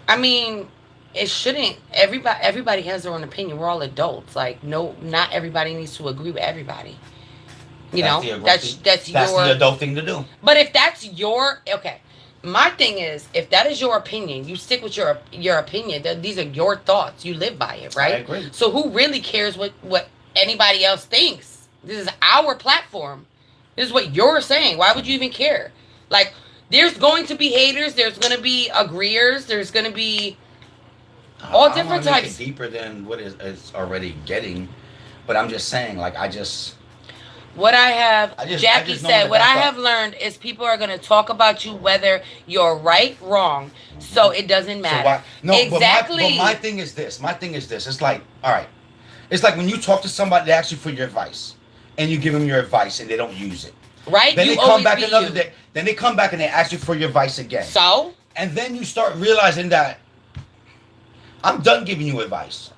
I mean, it shouldn't. Everybody has their own opinion. We're all adults. Like, no, not everybody needs to agree with everybody. That's the adult thing to do. But if that's my thing is, if that is your opinion, you stick with your opinion. These are your thoughts. You live by it, right? I agree. So who really cares what anybody else thinks? This is our platform. This is what you're saying. Why would you even care? Like, there's going to be haters. There's going to be agreeers. There's going to be all different types. Make it deeper than what it's already getting. But I'm just saying, Jackie said, what I have learned is people are going to talk about you whether you're right, wrong. So it doesn't matter. Exactly. But my thing is this. It's like, all right. It's like when you talk to somebody, they ask you for your advice. And you give them your advice and they don't use it. Right? Then they come back another day. Then they come back and they ask you for your advice again. So? And then you start realizing that I'm done giving you advice.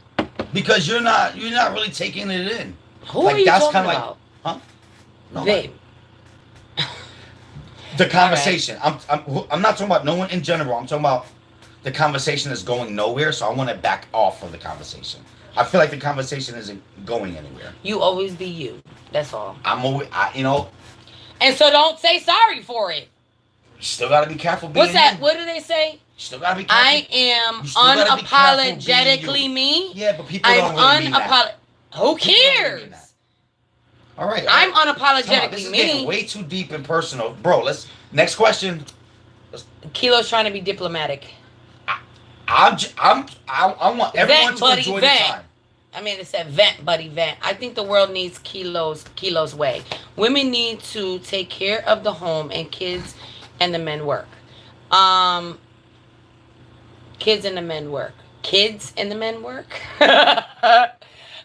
Because you're not really taking it in. Who are you talking about? Huh? No, babe. The conversation. Right. I'm not talking about no one in general. I'm talking about the conversation is going nowhere, so I want to back off of the conversation. I feel like the conversation isn't going anywhere. You always be you. That's all. I'm always, And so don't say sorry for it. You still got to be careful being What's that? you. What do they say? You still got to be careful. I am unapologetically me. Yeah, but people don't really mean that. Who cares? All right. I'm unapologetically this is me. Getting way too deep and personal. Bro, next question. Kilo's trying to be diplomatic. I want everyone to enjoy the time. I mean, it said vent, buddy, vent. I think the world needs Kilo's way. Women need to take care of the home and kids, and the men work. Um, kids and the men work. Kids and the men work.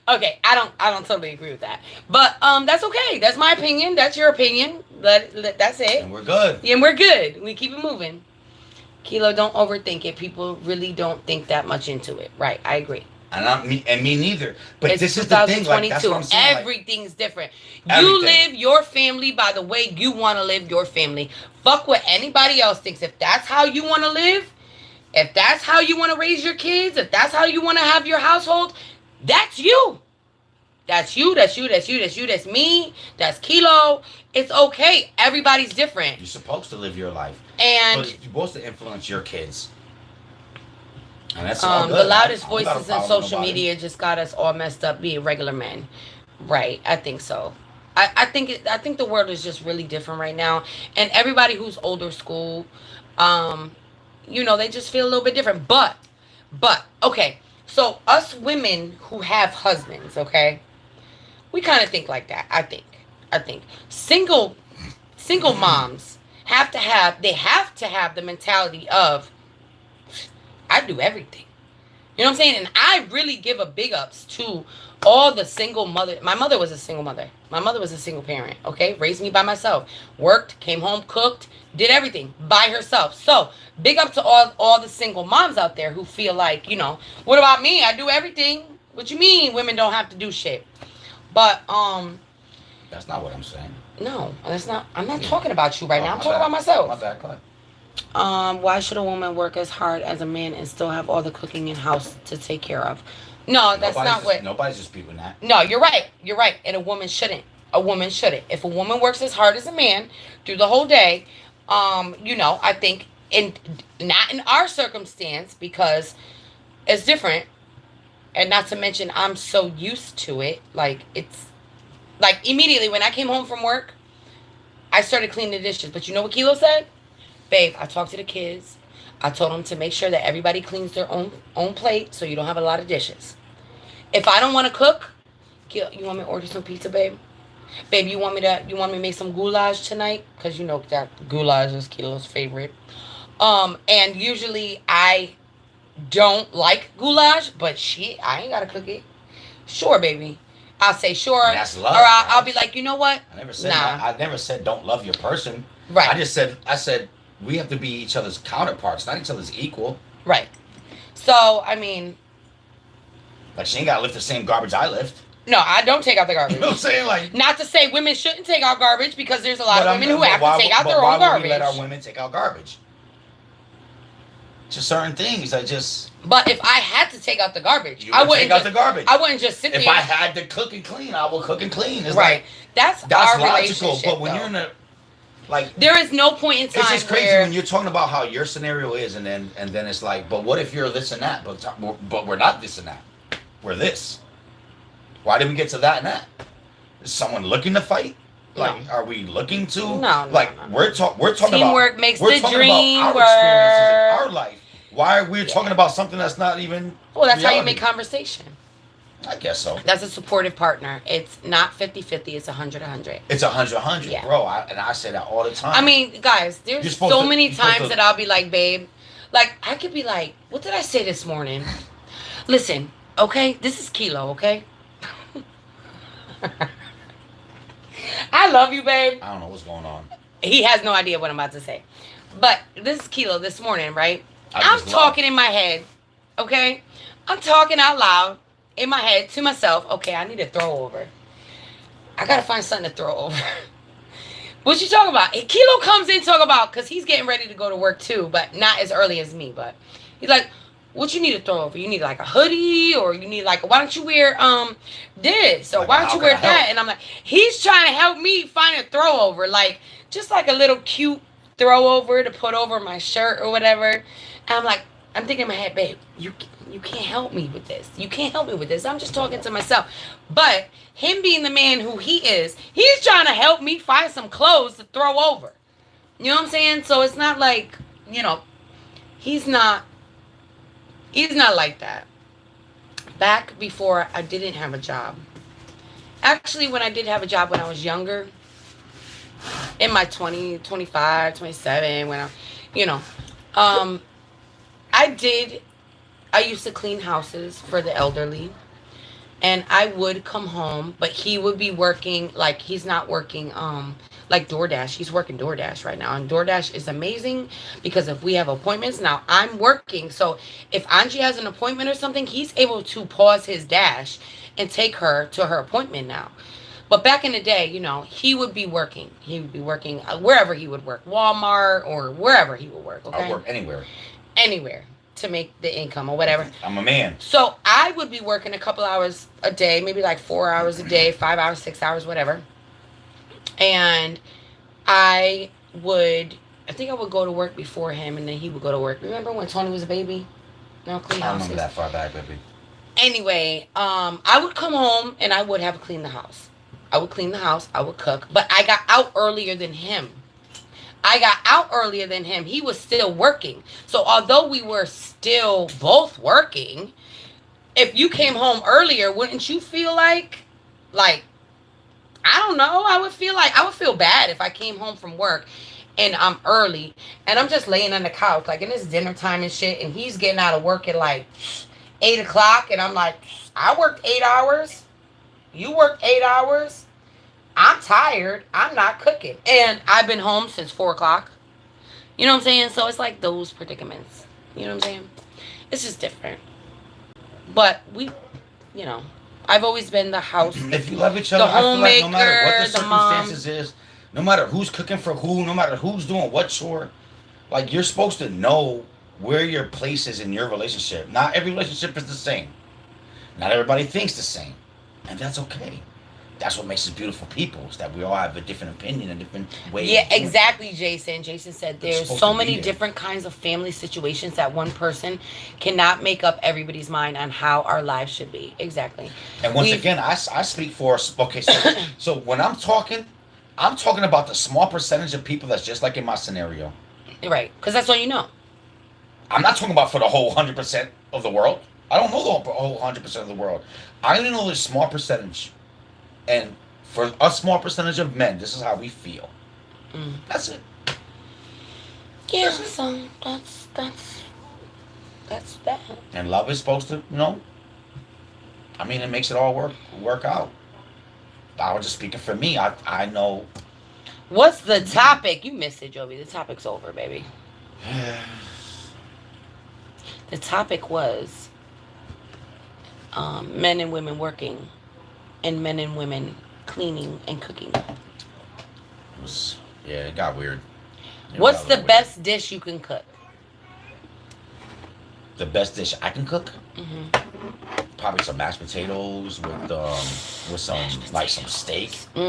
Okay, I don't totally agree with that, but that's okay. That's my opinion. That's your opinion. That's it. And we're good. Yeah, and we're good. We keep it moving. Kilo, don't overthink it. People really don't think that much into it. Right, I agree. And me neither. But it's this is the thing. Like, that's what I'm saying. Everything's different. Everything. You live your family by the way you want to live your family. Fuck what anybody else thinks. If that's how you want to live, if that's how you want to raise your kids, if that's how you want to have your household, that's you. That's you, that's you, that's you, that's you, that's me, that's Kilo. It's okay. Everybody's different. You're supposed to live your life. And you're supposed to influence your kids. And that's all good. The loudest voices in social media just got us all messed up being regular men. Right. I think so. I think the world is just really different right now. And everybody who's older school, they just feel a little bit different. But, okay. So us women who have husbands, okay, we kind of think like that. I think single moms have to have the mentality of, I do everything. You know what I'm saying? And I really give a big ups to all the single mother. My mother was a single mother. My mother was a single parent, okay? Raised me by myself. Worked, came home, cooked, did everything by herself. So, big up to all the single moms out there who feel like, what about me? I do everything. What you mean women don't have to do shit? But, that's not what I'm saying. No, that's not. I'm not talking about you right now. I'm talking about myself. My bad, go ahead. Why should a woman work as hard as a man and still have all the cooking in house to take care of? No, that's not what. Nobody's disputing that. No, you're right. You're right. And a woman shouldn't. If a woman works as hard as a man through the whole day, I think not in our circumstance because it's different. And not to mention, I'm so used to it. Like, it's like immediately when I came home from work, I started cleaning the dishes. But you know what Kilo said? Babe, I talked to the kids. I told them to make sure that everybody cleans their own plate so you don't have a lot of dishes. If I don't want to cook, you want me to order some pizza, babe? Babe, you want me to make some goulash tonight? Because you know that goulash is Kilo's favorite. And usually I don't like goulash, but shit, I ain't got to cook it. Sure, baby. I'll say sure. And that's love. Or I'll be like, you know what? I never said don't love your person. Right. I said we have to be each other's counterparts, not each other's equal. Right. So, I mean, like, she ain't got to lift the same garbage I lift. No, I don't take out the garbage. You know what I'm saying? Like, not to say women shouldn't take out garbage because there's a lot of women who have to take out their own why garbage. would we let our women take out garbage? Just certain things. But if I had to take out the garbage, I wouldn't take out the garbage. I wouldn't just sit there. If I had to cook and clean, I will cook and clean. It's right. Like, that's our logical. But when though. you're in a like, there is no point in time. It's just crazy when you're talking about how your scenario is, and then it's like, but what if you're this and that? But we're not this and that. We're this. Why did we get to that and that? Is someone looking to fight? Like, are we looking to? No. We're talking about teamwork makes the dream work. Our life. Why are we talking about something that's not even? Well, that's reality? how you make conversation. I guess so. That's a supportive partner. It's not 50-50. It's 100-100. It's 100-100, yeah. Bro. I say that all the time. I mean, guys, there's so many times that I'll be like, babe, like, I could be like, what did I say this morning? Listen, okay? This is Kilo, okay? I love you, babe. I don't know what's going on. He has no idea what I'm about to say. But this is Kilo this morning, right? I'm talking in my head, okay? I'm talking out loud in my head to myself. Okay, I need to throw over. I got to find something to throw over. What you talking about? Kilo comes in talk about, because he's getting ready to go to work too, but not as early as me. But he's like, what you need to throw over? You need like a hoodie, or you need like, why don't you wear this? Or why don't you wear that? And I'm like, he's trying to help me find a throw over, like just like a little cute throw over to put over my shirt or whatever. And I'm like, I'm thinking in my head, babe, you can't help me with this. You can't help me with this. I'm just talking to myself. But him being the man who he is, he's trying to help me find some clothes to throw over. You know what I'm saying? So it's not like, he's not like that. back before I didn't have a job. Actually, when I did have a job when I was younger, in my 20, 25, 27, when I, you know, um, I used to clean houses for the elderly. And I would come home, but he would be working, like he's not working like DoorDash. He's working DoorDash right now. And DoorDash is amazing because if we have appointments, now I'm working. So if Angie has an appointment or something, he's able to pause his dash and take her to her appointment now. But back in the day, you know, he would be working. He would be working wherever he would work, Walmart or wherever he would work. Okay? I'll work anywhere. Anywhere to make the income or whatever. I'm a man. So I would be working a couple hours a day, maybe like 4 hours a day, 5 hours, 6 hours, whatever. And I think I would go to work before him and then he would go to work. Remember when Tony was a baby? No, clean I houses. remember that far back, baby. Anyway, I would come home and I would have cleaned the house. I would clean the house. I would cook. But I got out earlier than him. He was still working. So although we were still both working, if you came home earlier, wouldn't you feel like, I don't know, I would feel bad if I came home from work and I'm early and I'm just laying on the couch, like, and it's dinner time and shit, and he's getting out of work at like 8 o'clock, and I'm like, I worked 8 hours. You worked 8 hours. I'm tired. I'm not cooking. And I've been home since 4 o'clock. You know what I'm saying? So it's like those predicaments. You know what I'm saying? It's just different. But we, you know, I've always been the house. If you love each other, I feel like no matter what the circumstances mom. is, no matter who's cooking for who, no matter who's doing what chore, like, you're supposed to know where your place is in your relationship. Not every relationship is the same. Not everybody thinks the same. And that's okay. That's what makes us beautiful people, is that we all have a different opinion and different ways. Yeah, exactly, Jason. Jason said there's so many different kinds of family situations that one person cannot make up everybody's mind on how our lives should be. Exactly. And once again, I speak for, okay, so when I'm talking about the small percentage of people that's just like in my scenario. Right, because that's all you know. I'm not talking about for the whole 100% of the world. I don't know the whole 100% of the world. I only know the small percentage. And for a small percentage of men, this is how we feel. That's it. Yeah, so that's that. And love is supposed to, you know, I mean, it makes it all work out. I was just speaking for me. I know. What's the topic? You missed it, Joby. The topic's over, baby. The topic was men and women working and men and women cleaning and cooking. It got weird. What's the best dish you can cook? The best dish I can cook? Mm-hmm. Probably some mashed potatoes with some steak. You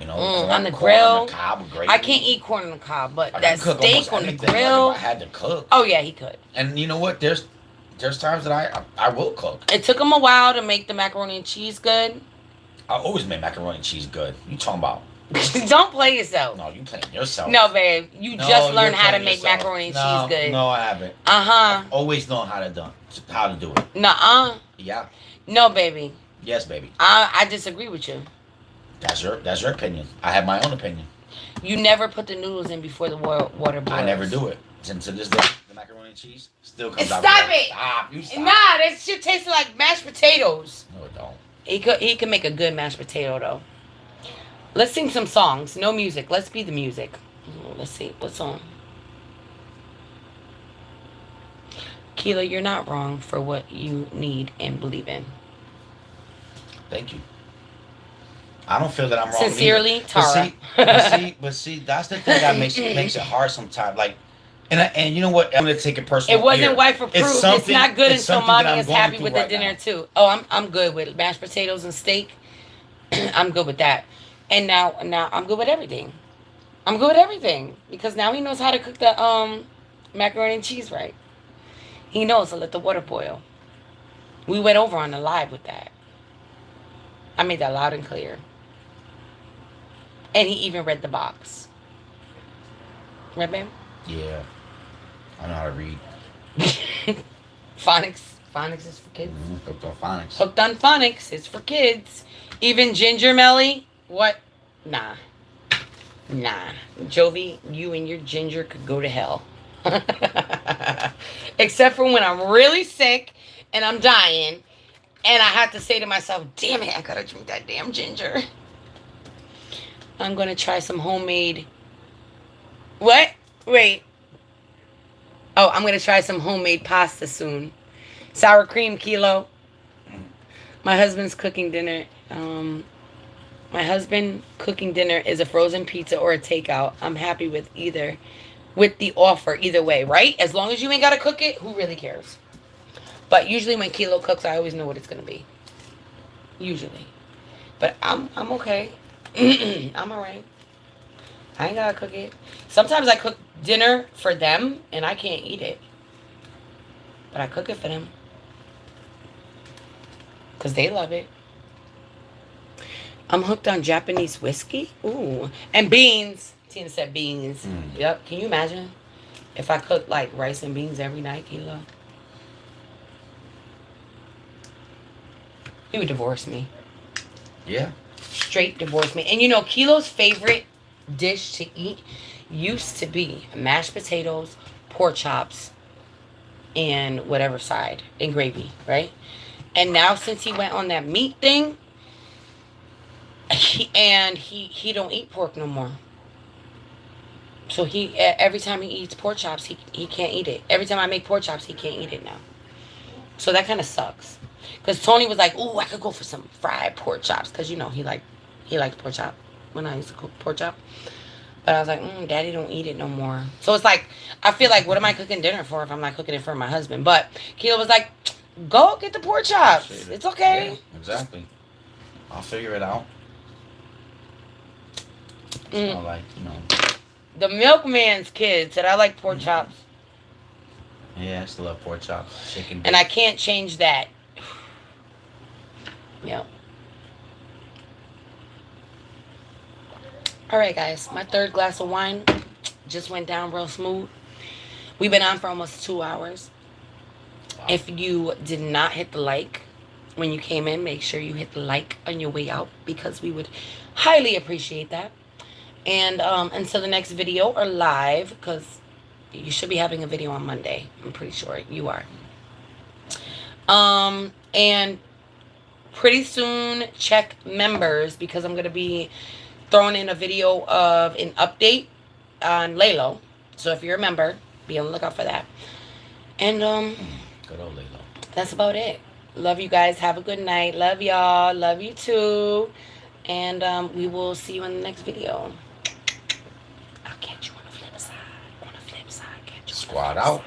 know, on the grill. On the cob with gravy. I can't eat corn on the cob, but that steak on the grill. I had to cook. Oh yeah, he could. And you know what? There's times that I will cook. It took him a while to make the macaroni and cheese good. I always make macaroni and cheese good. You talking about? Don't play yourself. No, you playing yourself. No, babe. You just learned how to make macaroni and cheese good. No, I haven't. I've always known how to do it. Nuh-uh. Yeah. No, baby. Yes, baby. I disagree with you. That's your opinion. I have my own opinion. You never put the noodles in before the water boils. I never do it. Since to this day, the macaroni and cheese still comes out. Stop it! Stop. You stop. Nah, that shit tastes like mashed potatoes. No, it don't. He could make a good mashed potato though. Let's sing some songs. No music. Let's be the music. Let's see. What song? Keela, you're not wrong for what you need and believe in. Thank you. I don't feel that I'm wrong. Sincerely, either. Tara. But see, that's the thing that makes it hard sometimes. Like, and you know what? I'm gonna take it personal. It wasn't wife approved. It's not good until mommy is happy with the dinner too. Oh, I'm good with mashed potatoes and steak. I'm good with that. And now I'm good with everything. I'm good with everything because now he knows how to cook the macaroni and cheese right. He knows to let the water boil. We went over on the live with that. I made that loud and clear. And he even read the box. Right, babe? Yeah. I know how to read. Phonics phonics is for kids. Hooked on phonics. Hooked on phonics is for kids. Even ginger, Meli? What? Nah. Jovi, you and your ginger could go to hell. Except for when I'm really sick and I'm dying and I have to say to myself, damn it, I gotta drink that damn ginger. I'm gonna try some homemade... What? Wait. Oh, I'm gonna try some homemade pasta soon. Sour cream kilo. My husband's cooking dinner. My husband cooking dinner is a frozen pizza or a takeout. I'm happy with either. With the offer, either way, right? As long as you ain't gotta cook it, who really cares? But usually when Kilo cooks, I always know what it's gonna be. Usually. But I'm okay. I'm alright. I ain't gotta cook it. Sometimes I cook dinner for them and I can't eat it. But I cook it for them. Because they love it. I'm hooked on Japanese whiskey. Ooh. And beans. Tina said beans. Yep. Can you imagine if I cooked like rice and beans every night, Kilo? He would divorce me. Yeah. Straight divorce me. And you know, Kilo's favorite dish to eat used to be mashed potatoes, pork chops, and whatever side, and gravy, right? And now since he went on that meat thing, he don't eat pork no more. So every time he eats pork chops, he can't eat it. Every time I make pork chops, he can't eat it now. So that kind of sucks. Because Tony was like, ooh, I could go for some fried pork chops. Because, you know, he liked pork chop when I used to cook pork chop. But I was like, Daddy don't eat it no more. So it's like, I feel like, what am I cooking dinner for if I'm not cooking it for my husband? But Kilo was like, go get the pork chops. It's okay. Yeah, exactly. I'll figure it out. It's not like, you know. The milkman's kid said I like pork chops. Yeah, I still love pork chops. Chicken. And I can't change that. Yep. Alright, guys. My third glass of wine just went down real smooth. We've been on for almost 2 hours. Wow. If you did not hit the like when you came in, make sure you hit the like on your way out, because we would highly appreciate that. And until the next video or live, because you should be having a video on Monday. I'm pretty sure you are. And pretty soon, check members, because I'm going to be throwing in a video of an update on Lalo. So if you're a member, be on the lookout for that. And good old Lalo. That's about it. Love you guys. Have a good night. Love y'all. Love you too. And we will see you in the next video. I'll catch you on the flip side. Catch you. Squad out.